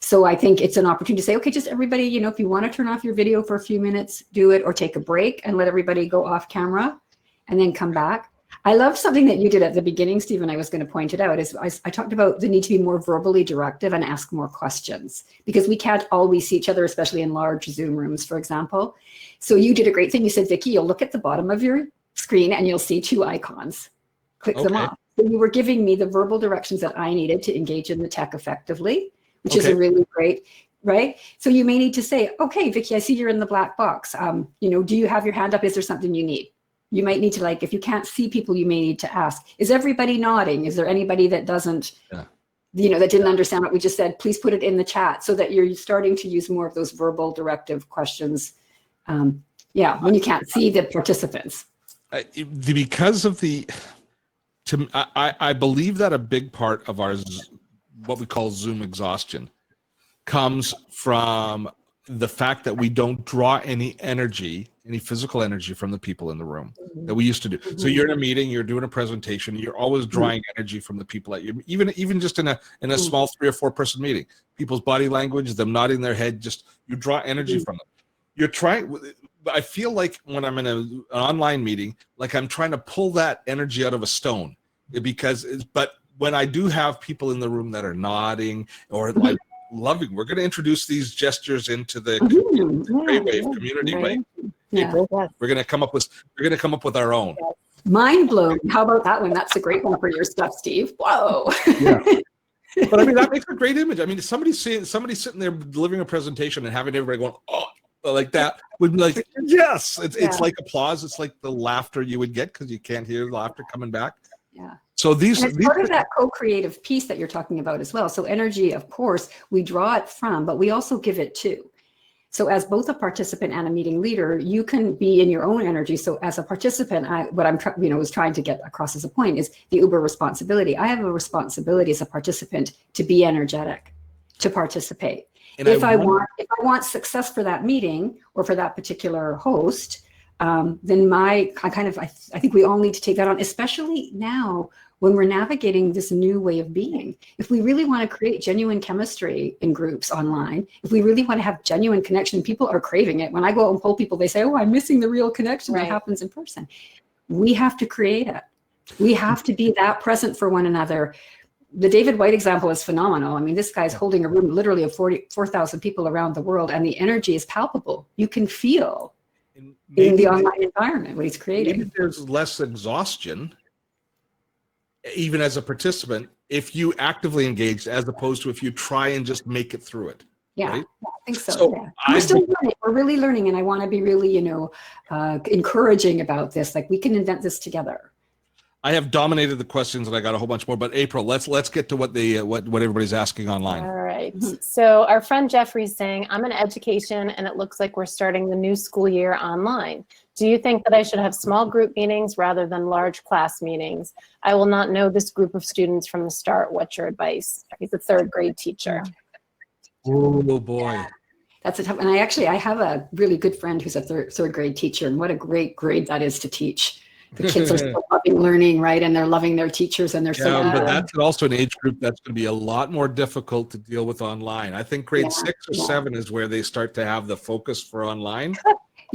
So I think it's an opportunity to say, okay, just everybody, you know, if you want to turn off your video for a few minutes, do it, or take a break and let everybody go off camera and then come back. I love something that you did at the beginning, Stephen. I was going to point it out, is I talked about the need to be more verbally directive and ask more questions, because we can't always see each other, especially in large Zoom rooms, for example. So you did a great thing. You said, Vicki, you'll look at the bottom of your screen and you'll see 2 icons. Click them off. So you were giving me the verbal directions that I needed to engage in the tech effectively, which is a really great, right? So you may need to say, okay, Vicki, I see you're in the black box. You know, do you have your hand up? Is there something you need? You might need to, like, if you can't see people, you may need to ask, is everybody nodding? Is there anybody that doesn't, you know, that didn't understand what we just said? Please put it in the chat, so that you're starting to use more of those verbal directive questions. When you can't see the participants. Because of I believe that a big part of our, what we call Zoom exhaustion, comes from the fact that we don't draw any physical energy from the people in the room that we used to do. So you're in a meeting, you're doing a presentation, you're always drawing energy from the people at you, even just in a small 3 or 4 person meeting. People's body language, them nodding their head, just you draw energy from them. You're trying. I feel like when I'm in an online meeting, like I'm trying to pull that energy out of a stone, but when I do have people in the room that are nodding or like loving, we're going to introduce these gestures into the Brainwave community, right? April, we're going to come up with our own. Mind blown. How about that one? That's a great one for your stuff, Steve. Whoa. But I mean, that makes a great image. I mean, somebody sitting there delivering a presentation and having everybody going, oh, like that would be like, yes. It's like applause. It's like the laughter you would get because you can't hear the laughter coming back. Yeah. So these part of that co-creative piece that you're talking about as well. So energy, of course, we draw it from, but we also give it to. So as both a participant and a meeting leader, you can be in your own energy. So as a participant, what I'm was trying to get across as a point is the Uber responsibility. I have a responsibility as a participant to be energetic, to participate. And if I want success for that meeting or for that particular host, then I think we all need to take that on, especially now when we're navigating this new way of being. If we really want to create genuine chemistry in groups online, if we really want to have genuine connection, people are craving it. When I go out and poll people, they say, oh, I'm missing the real connection that happens in person. We have to create it. We have to be that present for one another. The David White example is phenomenal. I mean, this guy's holding a room literally of 4,000 people around the world, and the energy is palpable. You can feel in the online environment what he's creating. Maybe there's less exhaustion, even as a participant, if you actively engage, as opposed to if you try and just make it through it. Yeah, right? I think so. We're still learning. We're really learning, and I want to be really, encouraging about this. Like, we can invent this together. I have dominated the questions, and I got a whole bunch more. But April, let's get to what everybody's asking online. All right. So our friend Jeffrey's saying, I'm in education, and it looks like we're starting the new school year online. Do you think that I should have small group meetings rather than large class meetings? I will not know this group of students from the start. What's your advice? He's a 3rd grade teacher. Oh boy. Yeah. That's a tough, and I have a really good friend who's a third grade teacher, and what a great grade that is to teach. The kids are still loving learning, right? And they're loving their teachers, and they're so good. But that's also an age group that's going to be a lot more difficult to deal with online. I think grade 6 or 7 is where they start to have the focus for online.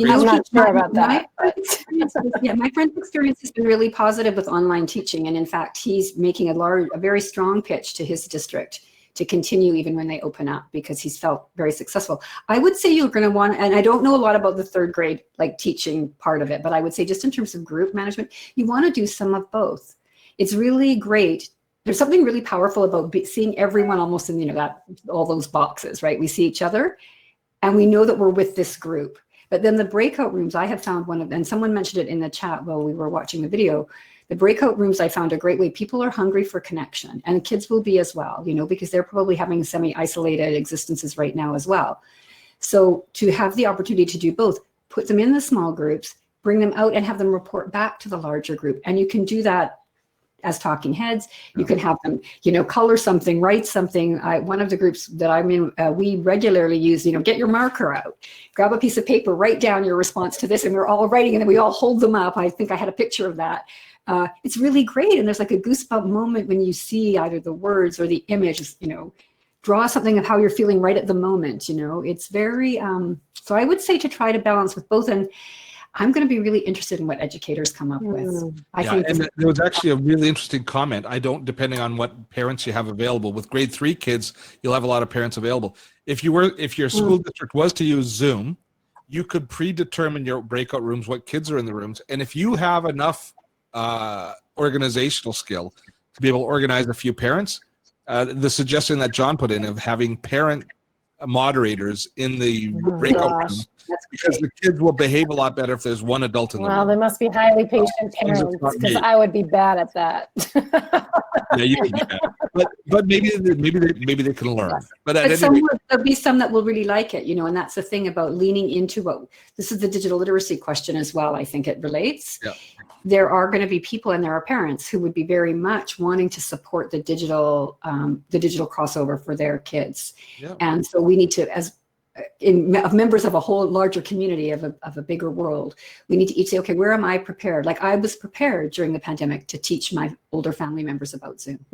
I'm not sure about that. My friend's experience has been really positive with online teaching, and in fact, he's making a very strong pitch to his district to continue even when they open up, because he's felt very successful. I would say you're going to want, and I don't know a lot about the third grade, like teaching part of it, but I would say just in terms of group management, you want to do some of both. It's really great. There's something really powerful about seeing everyone almost in, that all those boxes, right? We see each other and we know that we're with this group. But then the breakout rooms, I have found and someone mentioned it in the chat while we were watching the video, the breakout rooms I found a great way. People are hungry for connection, and kids will be as well, because they're probably having semi-isolated existences right now as well. So to have the opportunity to do both, put them in the small groups, bring them out and have them report back to the larger group. And you can do that as talking heads. You can have them, color something, write something. One of the groups that I'm in, we regularly use, get your marker out, grab a piece of paper, write down your response to this, and we're all writing, and then we all hold them up. I think I had a picture of that. It's really great, and there's like a goosebump moment when you see either the words or the image, draw something of how you're feeling right at the moment. It's very, so I would say to try to balance with both, and I'm going to be really interested in what educators come up with. I think there was actually a really interesting comment. Depending on what parents you have available, with grade 3 kids, you'll have a lot of parents available. If your school district was to use Zoom, you could predetermine your breakout rooms, what kids are in the rooms. And if you have enough organizational skill to be able to organize a few parents, the suggestion that John put in of having parent moderators in the breakout room, because the kids will behave a lot better if there's one adult in the room. Well, they must be highly patient parents, because I would be bad at that. Yeah, you can do that. But maybe they can learn. But there'll be some that will really like it, and that's the thing about leaning into this is the digital literacy question as well. I think it relates. Yeah. There are going to be people, and there are parents who would be very much wanting to support the digital crossover for their kids. Yeah. And so we need to, as members of a whole larger community of a bigger world, we need to each say, okay, where am I prepared? Like I was prepared during the pandemic to teach my older family members about Zoom.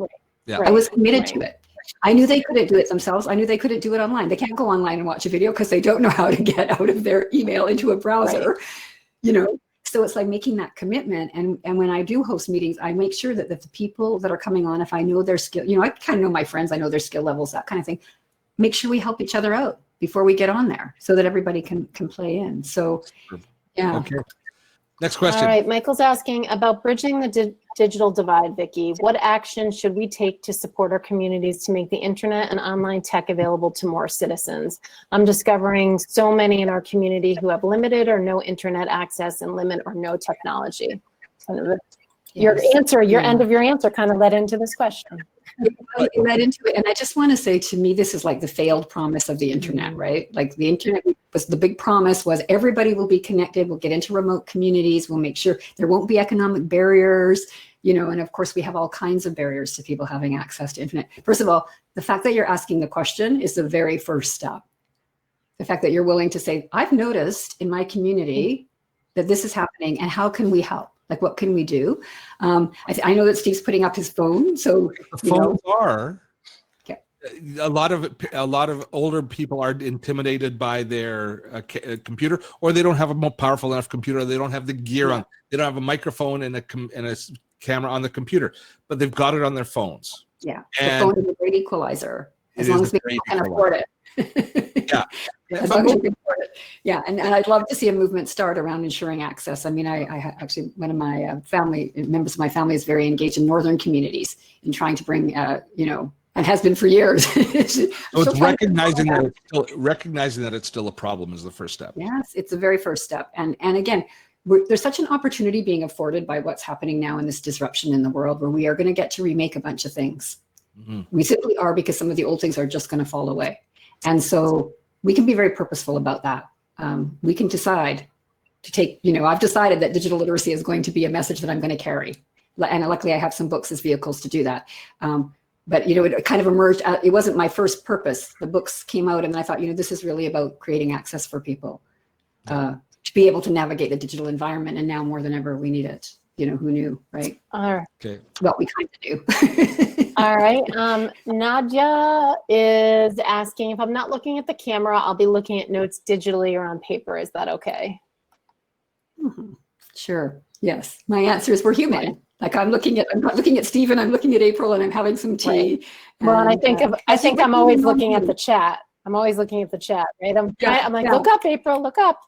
Yeah. I was committed to it. I knew they couldn't do it themselves. I knew they couldn't do it online. They can't go online and watch a video because they don't know how to get out of their email into a browser, So it's like making that commitment. And when I do host meetings, I make sure that the people that are coming on, if I know their skill, I kind of know my friends, I know their skill levels, that kind of thing, make sure we help each other out before we get on there so that everybody can play in. So, yeah. Okay. Next question. All right, Michael's asking about bridging the digital divide, Vicki. What action should we take to support our communities to make the internet and online tech available to more citizens? I'm discovering so many in our community who have limited or no internet access and limit or no technology. Your end of your answer kind of led into this question. It led into it, and I just want to say, to me, this is like the failed promise of the internet, right? Like the internet was the big promise was everybody will be connected, we'll get into remote communities, we'll make sure there won't be economic barriers, and of course we have all kinds of barriers to people having access to internet. First of all, the fact that you're asking the question is the very first step. The fact that you're willing to say, I've noticed in my community that this is happening, and how can we help? Like, what can we do? I know that Steve's putting up his phone, so the phones are. Okay. A lot of older people are intimidated by their computer, or they don't have a powerful enough computer. They don't have the gear on. They don't have a microphone and a camera on the computer, but they've got it on their phones. Yeah, the phone is a great equalizer as long as people can afford it. Yeah. As long as you can afford it. Yeah, and I'd love to see a movement start around ensuring access. I mean, I actually, one of my members of my family is very engaged in northern communities in trying to bring, and has been for years. So it's recognizing that it's still a problem is the first step. Yes, it's the very first step. And again, there's such an opportunity being afforded by what's happening now in this disruption in the world, where we are going to get to remake a bunch of things. Mm-hmm. We simply are, because some of the old things are just going to fall away. And so we can be very purposeful about that. We can decide to take, I've decided that digital literacy is going to be a message that I'm going to carry. And luckily I have some books as vehicles to do that. But, it kind of emerged, it wasn't my first purpose. The books came out and I thought, this is really about creating access for people to be able to navigate the digital environment. And now more than ever, we need it. Who knew, right? All right. Okay. Well, we kind of do. All right. Nadia is asking, if I'm not looking at the camera, I'll be looking at notes digitally or on paper. Is that okay? Mm-hmm. Sure. Yes. My answer is we're human. Like I'm not looking at Stephen, I'm looking at April, and I'm having some tea. Right. Well, and I think I'm always looking at the chat. I'm always looking at the chat, right? I'm like, look up, April, look up.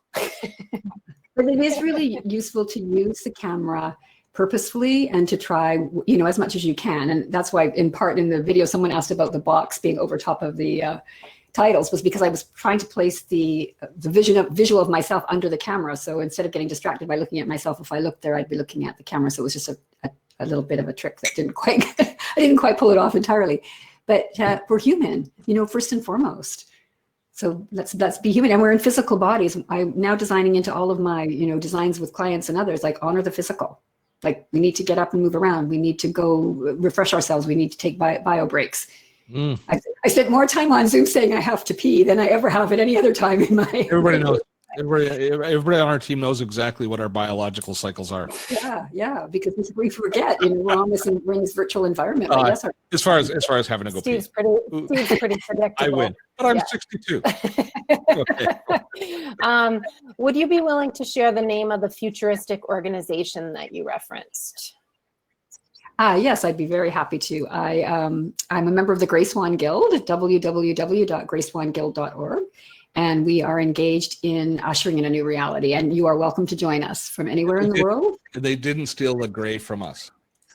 But it is really useful to use the camera purposefully and to try, as much as you can. And that's why, in part, in the video, someone asked about the box being over top of the titles, was because I was trying to place the visual of myself under the camera. So instead of getting distracted by looking at myself, if I looked there, I'd be looking at the camera. So it was just a little bit of a trick that I didn't quite pull it off entirely. But we're human, first and foremost. So let's be human, and we're in physical bodies. I'm now designing into all of my, designs with clients and others, like honor the physical. Like we need to get up and move around. We need to go refresh ourselves. We need to take bio breaks. I spent more time on Zoom saying I have to pee than I ever have at any other time in my. Everybody knows. Everybody on our team knows exactly what our biological cycles are. Yeah, because we forget, we're on this virtual environment. As far as having to go Steve's pee. Steve's pretty predictable. I win, but I'm 62. Okay. Would you be willing to share the name of the futuristic organization that you referenced? Yes, I'd be very happy to. I'm a member of the Gray Swan Guild, www.grayswanguild.org. And we are engaged in ushering in a new reality. And you are welcome to join us from anywhere in the world. They didn't steal the gray from us.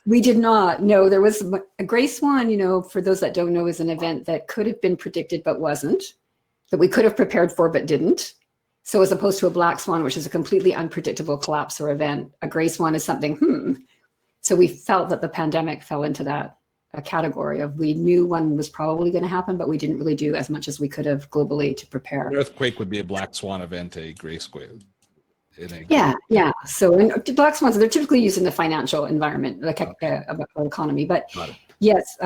We did not. No, there was a Gray Swan, for those that don't know, is an event that could have been predicted but wasn't, that we could have prepared for but didn't. So as opposed to a Black Swan, which is a completely unpredictable collapse or event, a Gray Swan is something, So we felt that the pandemic fell into that category of, we knew one was probably going to happen, but we didn't really do as much as we could have globally to prepare. An earthquake would be a Black Swan event, a gray squid. Yeah. So Black Swans, they're typically used in the financial environment, like economy. But yes,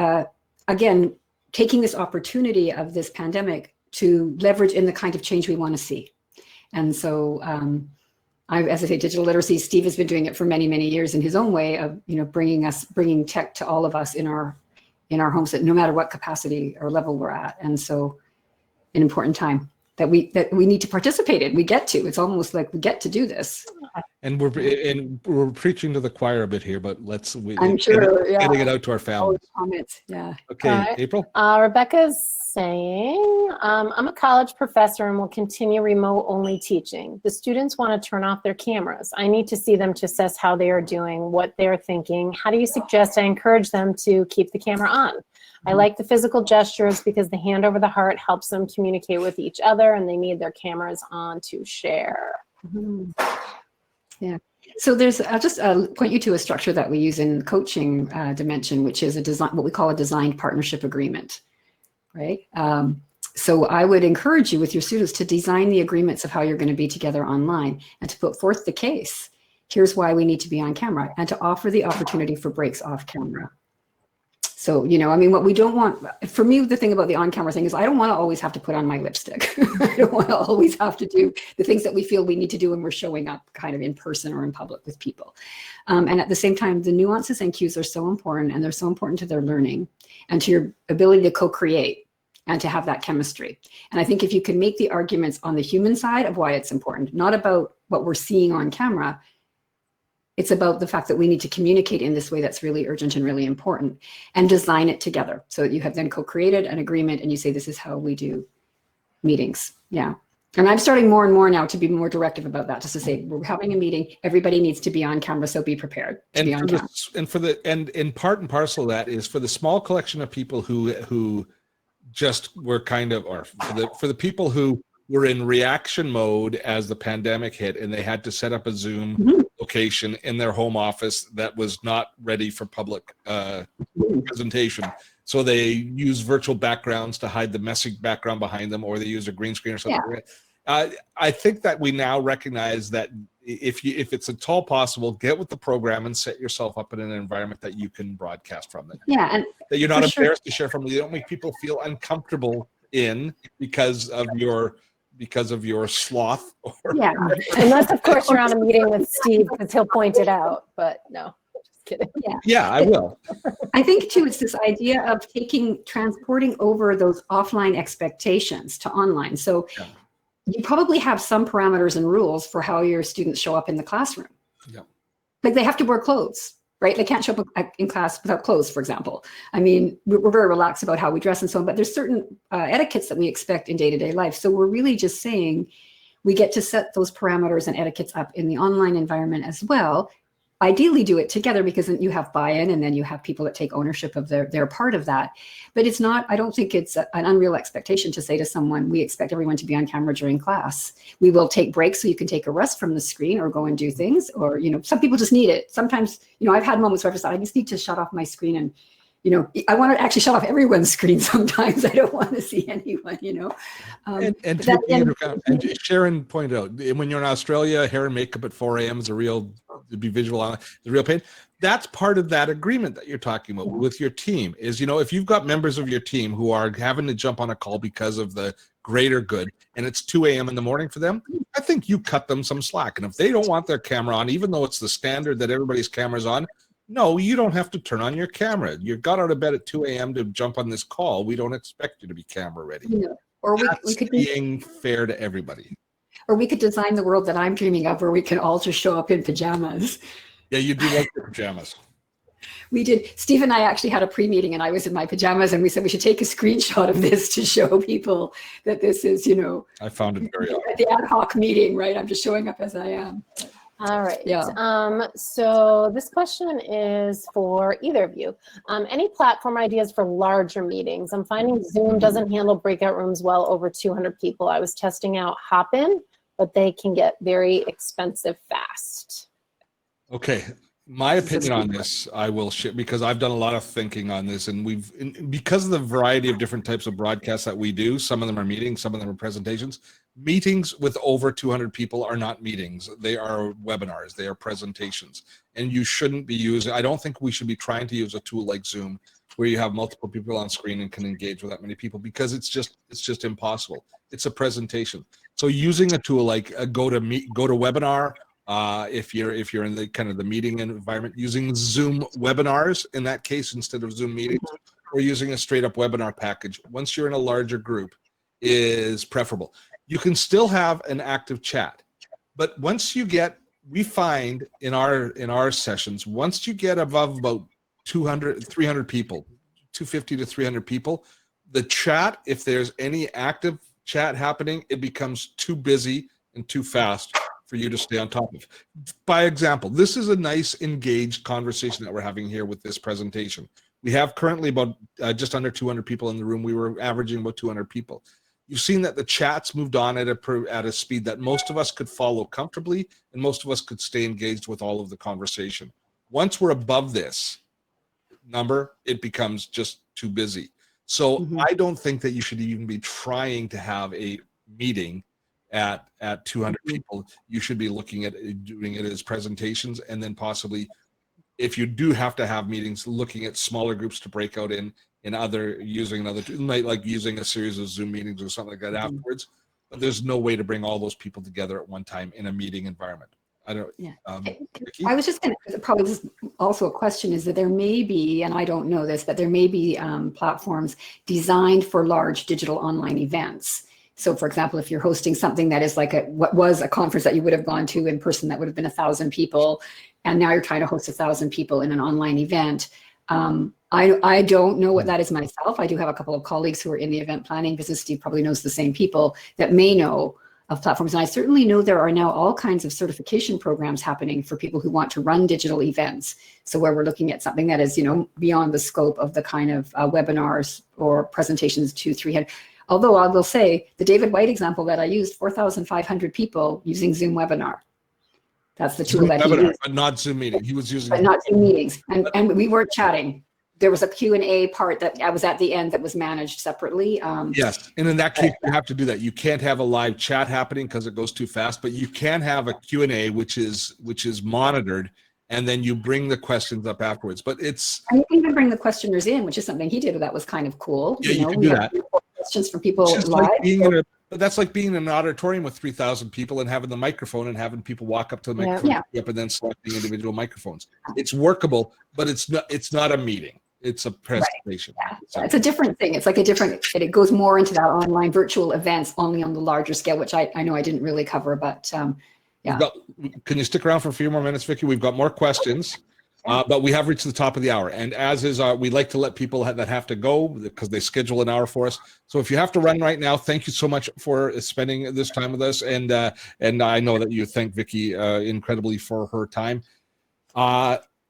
again, taking this opportunity of this pandemic to leverage in the kind of change we want to see. And so, as I say, digital literacy, Steve has been doing it for many, many years in his own way of, bringing tech to all of us in our homes, no matter what capacity or level we're at. And so an important time that we need to participate in. We get to. It's almost like we get to do this. And we're preaching to the choir a bit here, but I'm sure, getting it out to our families. Comments, yeah. Okay, April. Rebecca's saying, I'm a college professor and will continue remote only teaching. The students want to turn off their cameras. I need to see them to assess how they are doing, what they're thinking. How do you suggest I encourage them to keep the camera on? I like the physical gestures because the hand over the heart helps them communicate with each other, and they need their cameras on to share. Yeah. So I'll just point you to a structure that we use in coaching dimension, which is what we call a designed partnership agreement, right? So I would encourage you with your students to design the agreements of how you're going to be together online and to put forth the case. Here's why we need to be on camera, and to offer the opportunity for breaks off camera. So, what we don't want, for me, the thing about the on-camera thing is I don't want to always have to put on my lipstick. I don't want to always have to do the things that we feel we need to do when we're showing up kind of in person or in public with people. And at the same time, the nuances and cues are so important, and they're so important to their learning and to your ability to co-create and to have that chemistry. And I think if you can make the arguments on the human side of why it's important, not about what we're seeing on camera, it's about the fact that we need to communicate in this way that's really urgent and really important, and design it together so that you have then co-created an agreement and you say, this is how we do meetings. Yeah. And I'm starting more and more now to be more directive about that, just to say, we're having a meeting, everybody needs to be on camera, so be prepared to be on camera. And in part and parcel of that is for the small collection of people who just were kind of, or for the people who were in reaction mode as the pandemic hit, and they had to set up a Zoom location in their home office that was not ready for public presentation. So they use virtual backgrounds to hide the messy background behind them, or they use a green screen or something. Yeah. I think that we now recognize that if it's at all possible, get with the program and set yourself up in an environment that you can broadcast from. Yeah, and that you're not embarrassed to share from. You don't make people feel uncomfortable because of your sloth. Yeah, unless of course you're on a meeting with Steve, because he'll point it out. But no, just kidding. Yeah, I will. I think too, it's this idea of transporting over those offline expectations to online. So you probably have some parameters and rules for how your students show up in the classroom. Yeah. Like they have to wear clothes. right? They can't show up in class without clothes, for example. I mean, we're very relaxed about how we dress and so on, but there's certain etiquettes that we expect in day-to-day life. So we're really just saying we get to set those parameters and etiquettes up in the online environment as well. Ideally do it together, because then you have buy-in and then you have people that take ownership of their part of that. But it's not, I don't think it's an unreal expectation to say to someone, we expect everyone to be on camera during class. We will take breaks so you can take a rest from the screen or go and do things, or, some people just need it. Sometimes, I've had moments where I've decided I just need to shut off my screen, and I want to actually shut off everyone's screen sometimes. I don't want to see anyone, And Sharon pointed out, when you're in Australia, hair and makeup at 4 a.m. is to be visual on the real pain. That's part of that agreement that you're talking about with your team is, if you've got members of your team who are having to jump on a call because of the greater good, and it's 2 a.m. in the morning for them, I think you cut them some slack. And if they don't want their camera on, even though it's the standard that everybody's camera's on, no, you don't have to turn on your camera. You got out of bed at 2 a.m. to jump on this call. We don't expect you to be camera ready. Yeah. Or we could be being fair to everybody. Or we could design the world that I'm dreaming of, where we can all just show up in pajamas. Yeah, you do like your pajamas. We did. Steve and I actually had a pre-meeting, and I was in my pajamas, and we said we should take a screenshot of this to show people that this is, I found it very odd. the ad hoc meeting, right? I'm just showing up as I am. All right. Yeah. So this question is for either of you. Any platform ideas for larger meetings? I'm finding Zoom doesn't handle breakout rooms well over 200 people. I was testing out Hopin, but they can get very expensive fast. Okay. My opinion on this, I will share, because I've done a lot of thinking on this, and because of the variety of different types of broadcasts that we do, some of them are meetings, some of them are presentations. Meetings with over 200 people are not meetings. They are webinars. They are presentations. And you shouldn't be using, I don't think we should be trying to use a tool like Zoom where you have multiple people on screen and can engage with that many people, because it's just impossible. It's a presentation. So using a tool like GoToWebinar, if you're in the kind of the meeting environment, using Zoom webinars in that case instead of Zoom meetings, or using a straight up webinar package once you're in a larger group is preferable. You can still have an active chat, but once you get, we find in our sessions, once you get above about 200, 300 people, 250 to 300 people, the chat, if there's any active chat happening, it becomes too busy and too fast for you to stay on top of. By example, this is a nice engaged conversation that we're having here with this presentation. We have currently about just under 200 people in the room. We were averaging about 200 people. You've seen that the chats moved on at a speed that most of us could follow comfortably, and most of us could stay engaged with all of the conversation. Once we're above this number, it becomes just too busy. So I don't think that you should even be trying to have a meeting at 200 people. You should be looking at doing it as presentations, and then possibly, if you do have to have meetings, looking at smaller groups to break out in using a series of Zoom meetings or something like that afterwards. But there's no way to bring all those people together at one time in a meeting environment. I don't. Yeah. Vicki? I was just going to, probably just also a question is that there may be, and I don't know this, but there may be platforms designed for large digital online events. So for example, if you're hosting something that is like what was a conference that you would have gone to in person, that would have been 1,000 people, and now you're trying to host 1,000 people in an online event. I don't know what that is myself. I do have a couple of colleagues who are in the event planning business. Steve probably knows the same people that may know of platforms. And I certainly know there are now all kinds of certification programs happening for people who want to run digital events. So where we're looking at something that is, beyond the scope of the kind of webinars or presentations to 300. Although I will say the David White example that I used, 4,500 people using Zoom webinar. That's the tool Zoom that webinar, he used. but not Zoom meeting. He was using, but not Zoom meetings. And we weren't chatting. There was a Q&A part that I was at the end that was managed separately. Yes, and in that case, you have to do that. You can't have a live chat happening because it goes too fast, but you can have a Q&A, which is monitored, and then you bring the questions up afterwards. But it's... And you can even bring the questioners in, which is something he did that was kind of cool. Yeah, you can do that. Questions from people live. Like that's like being in an auditorium with 3,000 people and having the microphone and having people walk up to the microphone and then selecting individual microphones. It's workable, but it's not a meeting. It's a presentation. Right. Yeah. So it's a different thing. It's like it goes more into that online virtual events only on the larger scale, which I know I didn't really cover, but yeah. Can you stick around for a few more minutes, Vicki? We've got more questions. But we have reached the top of the hour. And as is, we like to let people that have to go because they schedule an hour for us. So if you have to run right now, thank you so much for spending this time with us. And I know that you thank Vicki incredibly for her time.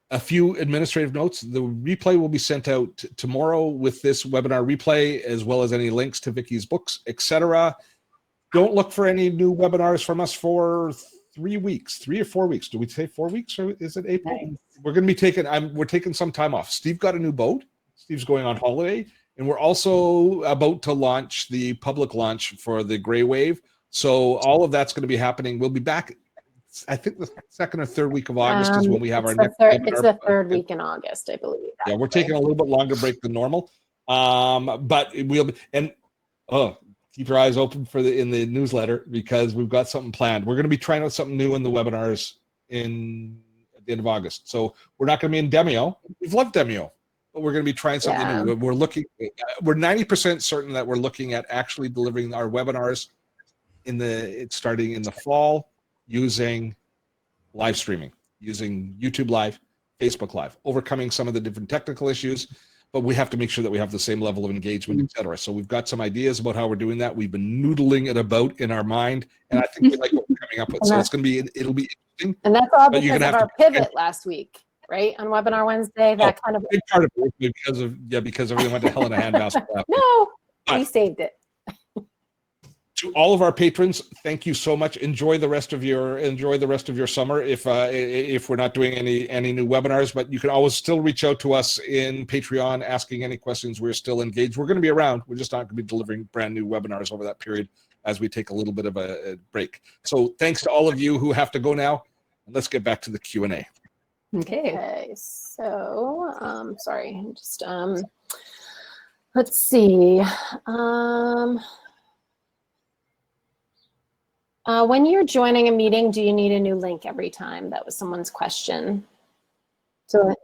A few administrative notes. The replay will be sent out tomorrow with this webinar replay, as well as any links to Vicki's books, etc. Don't look for any new webinars from us for 3 weeks, 3 or 4 weeks. Do we say 4 weeks, or is it April? Nice. We're going to be we're taking some time off. Steve got a new boat. Steve's going on holiday, and we're also about to launch the public launch for the Gray Wave. So all of that's going to be happening. We'll be back. I think the second or third week of August is when we have our next. It's the third week in August, I believe. Yeah, we're taking a little bit longer break than normal, but we'll be, and keep your eyes open for in the newsletter because we've got something planned. We're going to be trying out something new in the webinars at the end of August. So we're not going to be in Demio. We've loved Demio, but we're going to be trying something new. We're 90% certain that we're looking at actually delivering our webinars starting in the fall, using live streaming, using YouTube Live, Facebook Live, overcoming some of the different technical issues, but we have to make sure that we have the same level of engagement, et cetera. So we've got some ideas about how we're doing that. We've been noodling it about in our mind, and I think we like what we're coming up with. So it'll be interesting. And that's all because of our pivot last week, right? On Webinar Wednesday, that kind of big part of it because everything went to hell in a handbasket. No, we saved it. To all of our patrons, thank you so much. Enjoy the rest of your summer. If we're not doing any new webinars, but you can always still reach out to us in Patreon, asking any questions. We're still engaged. We're going to be around. We're just not going to be delivering brand new webinars over that period as we take a little bit of a break. So thanks to all of you who have to go now. Let's get back to the Q&A. Okay. So, sorry, just let's see. When you're joining a meeting, do you need a new link every time? That was someone's question. So,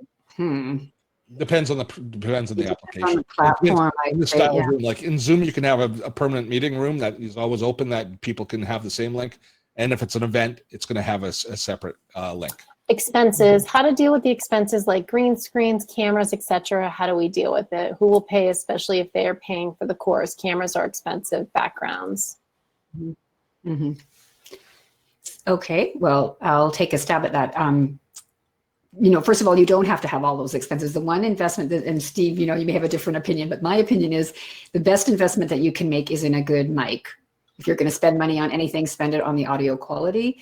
Depends on the application. On the platform, in the style of room, like in Zoom, you can have a permanent meeting room that is always open that people can have the same link. And if it's an event, it's going to have a separate link. Expenses, how to deal with the expenses like green screens, cameras, etc. How do we deal with it? Who will pay, especially if they are paying for the course? Cameras are expensive, backgrounds. Mm-hmm. Okay, well, I'll take a stab at that. First of all, you don't have to have all those expenses. The one investment that, and Steve, you may have a different opinion, but my opinion is the best investment that you can make is in a good mic. If you're going to spend money on anything, spend it on the audio quality.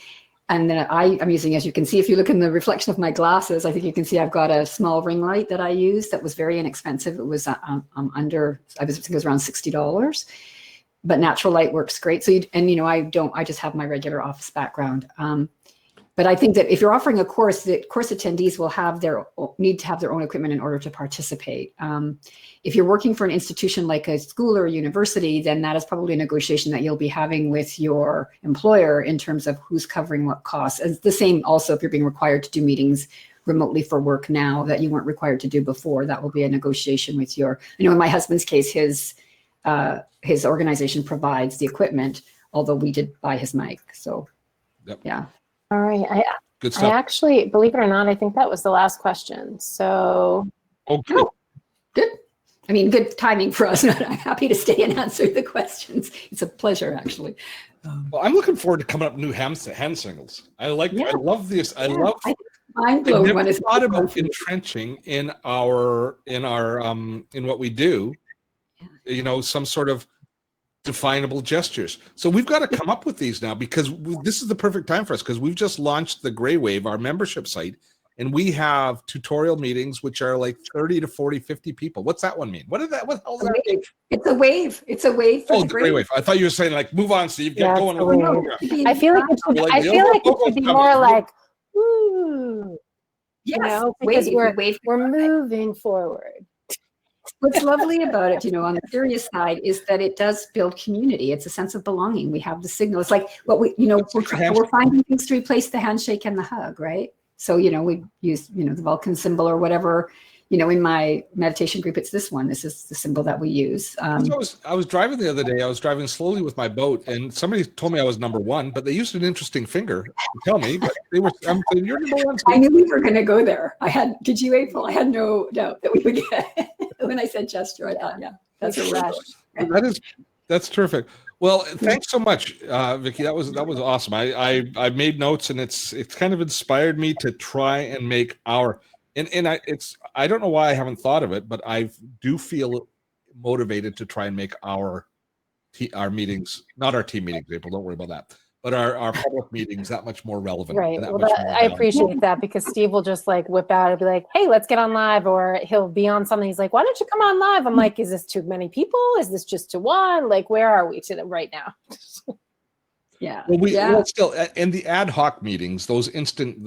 And then I'm using, as you can see, if you look in the reflection of my glasses, I think you can see I've got a small ring light that I use that was very inexpensive. It was I think it was around $60. But natural light works great. So, I just have my regular office background. But I think that if you're offering a course, the course attendees will need to have their own equipment in order to participate. If you're working for an institution like a school or a university, then that is probably a negotiation that you'll be having with your employer in terms of who's covering what costs. It's the same also if you're being required to do meetings remotely for work now that you weren't required to do before. That will be a negotiation with in my husband's case, his organization provides the equipment, although we did buy his mic. So, yeah. All right. Good stuff. I actually, believe it or not, I think that was the last question. So. Oh, good. Good. I mean, good timing for us. I'm happy to stay and answer the questions. It's a pleasure, actually. Well, I'm looking forward to coming up with new hand singles. I love this. I love. Mind blowing. I never thought about entrenching in what we do. Some sort of definable gestures. So we've got to come up with these now because this is the perfect time for us because we've just launched the Gray Wave, our membership site, and we have tutorial meetings which are like 30 to 40, 50 people. What's that one mean? What is that? What the hell is that mean? It's a wave. It's a wave. For the Gray Wave. I thought you were saying like, move on, Steve. Get going. I feel like it should be more like, ooh. Yes, because we're moving forward. What's lovely about it, on the serious side, is that it does build community. It's a sense of belonging. We have the signal. It's like what we're finding things to replace the handshake and the hug, right? So, we use, the Vulcan symbol or whatever, in my meditation group, it's this one. This is the symbol that we use. I was driving the other day. I was driving slowly with my boat, and somebody told me I was number one, but they used an interesting finger to tell me. But I'm saying, you're number one. I knew we were going to go there. Did you, April? I had no doubt that we would get. When I said gesture, I thought, yeah, that's a rush. That's terrific. Well, thanks so much, Vicki. That was awesome. I made notes, and it's kind of inspired me to try and make our. I don't know why I haven't thought of it, but I do feel motivated to try and make our meetings, not our team meetings, April, don't worry about that, but our public meetings that much more relevant. Right. Well, I appreciate that, because Steve will just like whip out and be like, hey, let's get on live, or he'll be on something. He's like, why don't you come on live? I'm like, is this too many people? Is this just to one? Like, where are we right now? Yeah. Well, well, still, in the ad hoc meetings, those instant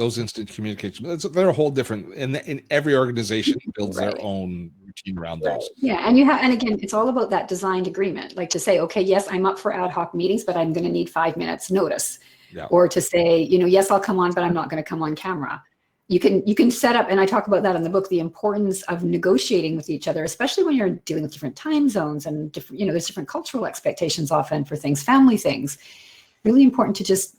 communications, they're a whole different. In every organization builds their own routine around those. Yeah, and again, it's all about that designed agreement. Like to say, okay, yes, I'm up for ad hoc meetings, but I'm going to need 5 minutes notice. Yeah. Or to say, yes, I'll come on, but I'm not going to come on camera. You can set up, and I talk about that in the book, the importance of negotiating with each other, especially when you're dealing with different time zones and different, there's different cultural expectations often for things, family things. Really important to just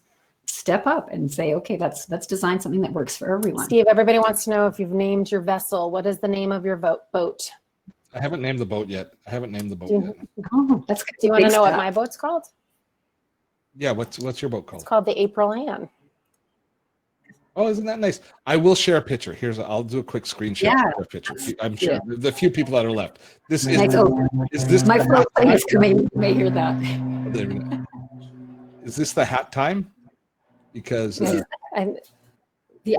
step up and say, okay, let's design something that works for everyone. Steve, everybody wants to know if you've named your vessel. What is the name of your boat? I haven't named the boat yet. Oh, that's good. Do you want to know what my boat's called? Yeah, what's your boat called? It's called the April Ann. Oh, isn't that nice? I will share a picture. I'll do a quick screen share of a picture. I'm sure the few people that are left. This is this my phone is coming. You may hear that. There we go. Is this the hat time? Because the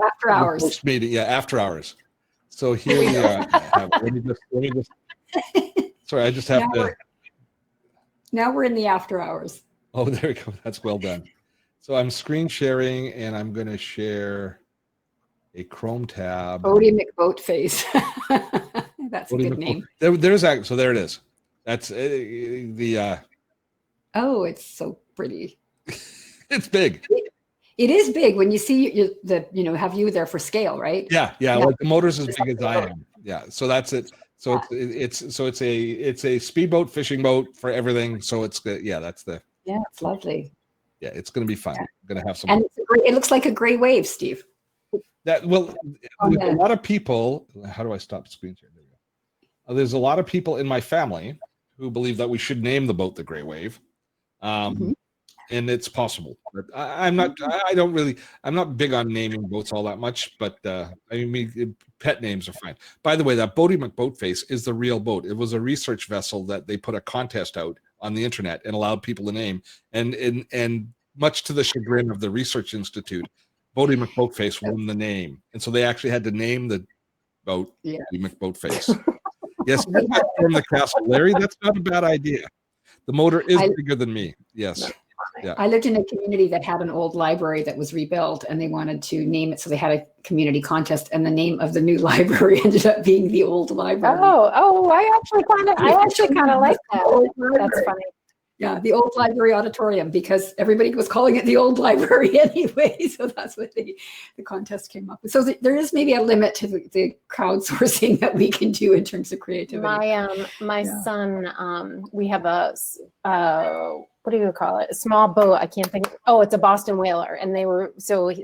after hours. Post meeting, yeah, after hours. So here we are. Let me just. Sorry, I just have to. Now we're in the after hours. Oh, there we go. That's well done. So I'm screen sharing, and I'm going to share a Chrome tab. Bodie McBoatface. That's a good name. There it is. That's the. Oh, it's so pretty. It's big. It is big when you see have you there for scale, right? Yeah. Like the motor's as big as I am. Yeah. So that's it. So it's a speedboat, fishing boat for everything. So it's good. Yeah, that's the. Yeah, it's lovely. Yeah, it's going to be fun. Yeah. I'm going to have some. And it looks like a gray wave, Steve. A lot of people. How do I stop screen share? There we go. There's a lot of people in my family who believe that we should name the boat the Gray Wave. And it's possible, but I'm not big on naming boats all that much, but pet names are fine. By the way, that Bodie McBoatface is the real boat. It was a research vessel that they put a contest out on the internet and allowed people to name, and much to the chagrin of the research institute, Bodie McBoatface won the name, and so they actually had to name the boat Bodie McBoatface. Yes, from the castle, Larry. That's not a bad idea. The motor is bigger than me. Yes. Yeah. I lived in a community that had an old library that was rebuilt, and they wanted to name it, so they had a community contest, and the name of the new library ended up being the old library. I actually kind of like that. That's funny. Yeah, the old library auditorium, because everybody was calling it the old library anyway. So that's what the contest came up with. So there is maybe a limit to the crowdsourcing that we can do in terms of creativity. My son, we have a what do you call it? A small boat. I can't think. Oh, it's a Boston whaler. And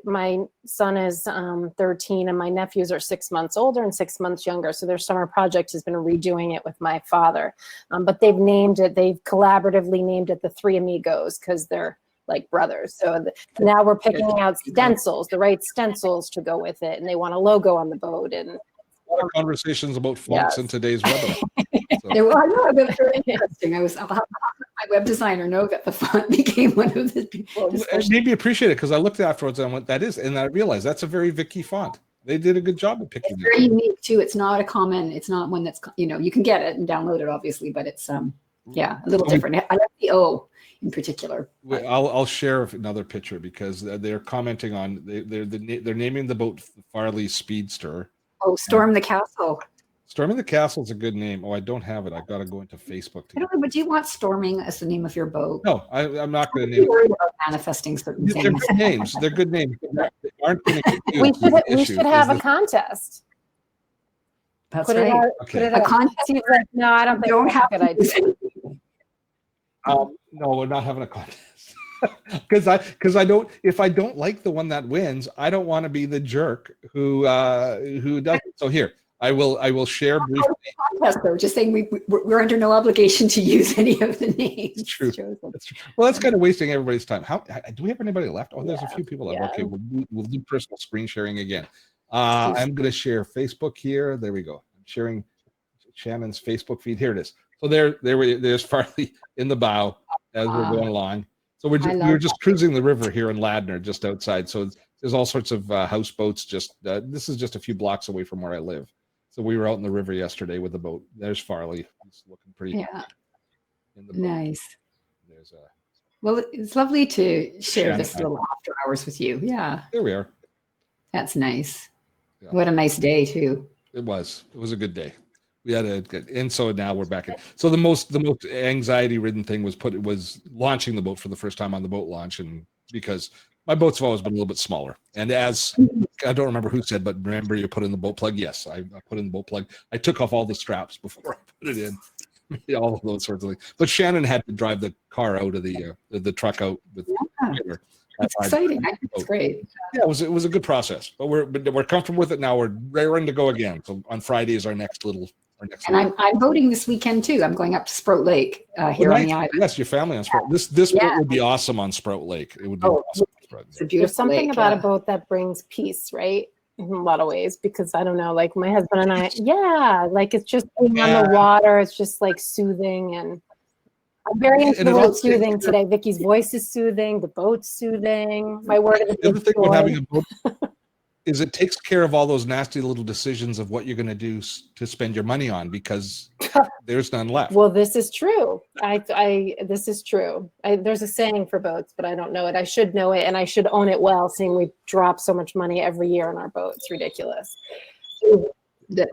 my son is 13 and my nephews are 6 months older and 6 months younger. So their summer project has been redoing it with my father. But they've collaboratively named it the Three Amigos because they're like brothers. So now we're picking out stencils, the right stencils to go with it. And they want a logo on the boat. And a lot of conversations about fonts in today's webinar. So. I know, that's very interesting. I'll have my web designer know that the font became one of the. It made me appreciate it because I looked afterwards and I went, "That is," and I realized that's a very Vicki font. They did a good job of picking it. It's very unique too. It's not one that's you can get it and download it obviously, but it's a little different. I like the O in particular. I'll share another picture because they're commenting on they're naming the boat Farley Speedster. Oh, Storm the Castle. Storming the Castle is a good name. Oh, I don't have it. I've got to go into Facebook. I don't know, but do you want Storming as the name of your boat? No, I'm not going to name it. Worried about manifesting certain things. They're good names. They're good names. They aren't going to we should have a contest. That's Put right. it out. Okay. Put it A out. con- Steve's like, no, I don't think Don't that's have a good to idea. No, we're not having a contest. Because I don't, if I don't like the one that wins, I don't want to be the jerk who does it. So here, I will share briefly. contest, though. Just saying we're under no obligation to use any of the names. It's true. chosen. That's true. Well, that's kind of wasting everybody's time. How do we have anybody left? Oh, there's a Yeah, few people left. yeah. Okay, we'll do personal screen sharing again. I'm going to share Facebook here. There we go. I'm sharing Shannon's Facebook feed. Here it is. So there's Farley in the bow as we're going along. So we were just cruising the river here in Ladner, just outside. So there's all sorts of houseboats. Just this is just a few blocks away from where I live. So we were out in the river yesterday with the boat. There's Farley. He's looking pretty in the boat. Nice. There's Well, it's lovely to share Shannon. this little after hours with you. Yeah, there we are. that's nice. Yeah. What a nice day too. It was a good day. We had a good, and so now we're back in. So the most anxiety ridden thing was launching the boat for the first time on the boat launch, and because my boats have always been a little bit smaller. And as I don't remember who said, but remember you put in the boat plug. Yes, I put in the boat plug. I took off all the straps before I put it in. All of those sorts of things. But Shannon had to drive the car out of the truck out with. Yeah. It's exciting. I think it's great. Yeah, it was a good process, but we're comfortable with it now. We're raring to go again. So on Friday is our next little. And I'm voting this weekend too. I'm going up to Sprout Lake here on the island. Yes, your family on Sprout. This boat would be awesome on Sprout Lake. It would be awesome on Sprout. It's a beautiful There's something lake, about a boat that brings peace, right? In a lot of ways, because I don't know, like my husband and I, like it's just being on the water. It's just like soothing, and I'm very into the word soothing today. Vicky's voice is soothing. The boat's soothing. My word of the other thing with having a boat is it takes care of all those nasty little decisions of what you're going to do to spend your money on, because there's none left. Well, this is true. This is true. There's a saying for boats, but I don't know it. I should know it, and I should own it well, seeing we drop so much money every year on our boat. It's ridiculous.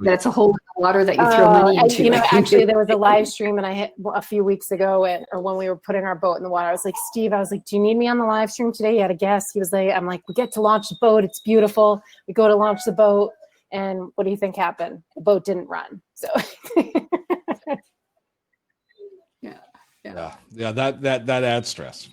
That's a whole water that you throw money into. You know, actually, there was a live stream and I hit a few weeks ago, or when we were putting our boat in the water. I was like, Steve, do you need me on the live stream today? You had a guest. He was like, I'm like, we get to launch the boat. It's beautiful. We go to launch the boat, and what do you think happened? The boat didn't run. So. Yeah. That adds stress.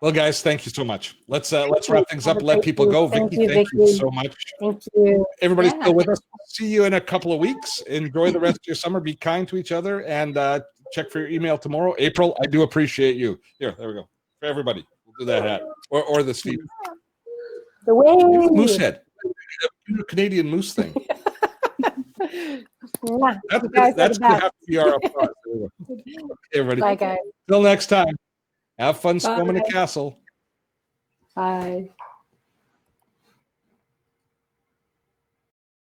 Well, guys, thank you so much. Let's wrap things up and let people go. Vicki, thank you so much. Thank you. Everybody's still with us. See you in a couple of weeks. Enjoy the rest of your summer. Be kind to each other, and check for your email tomorrow. April, I do appreciate you. There we go. For everybody, we'll do that hat or the Steve. The way Moosehead, Canadian moose thing. That's gonna have to be our applause. Okay, everybody. Bye, guys. Till next time. Have fun storming the castle. Bye.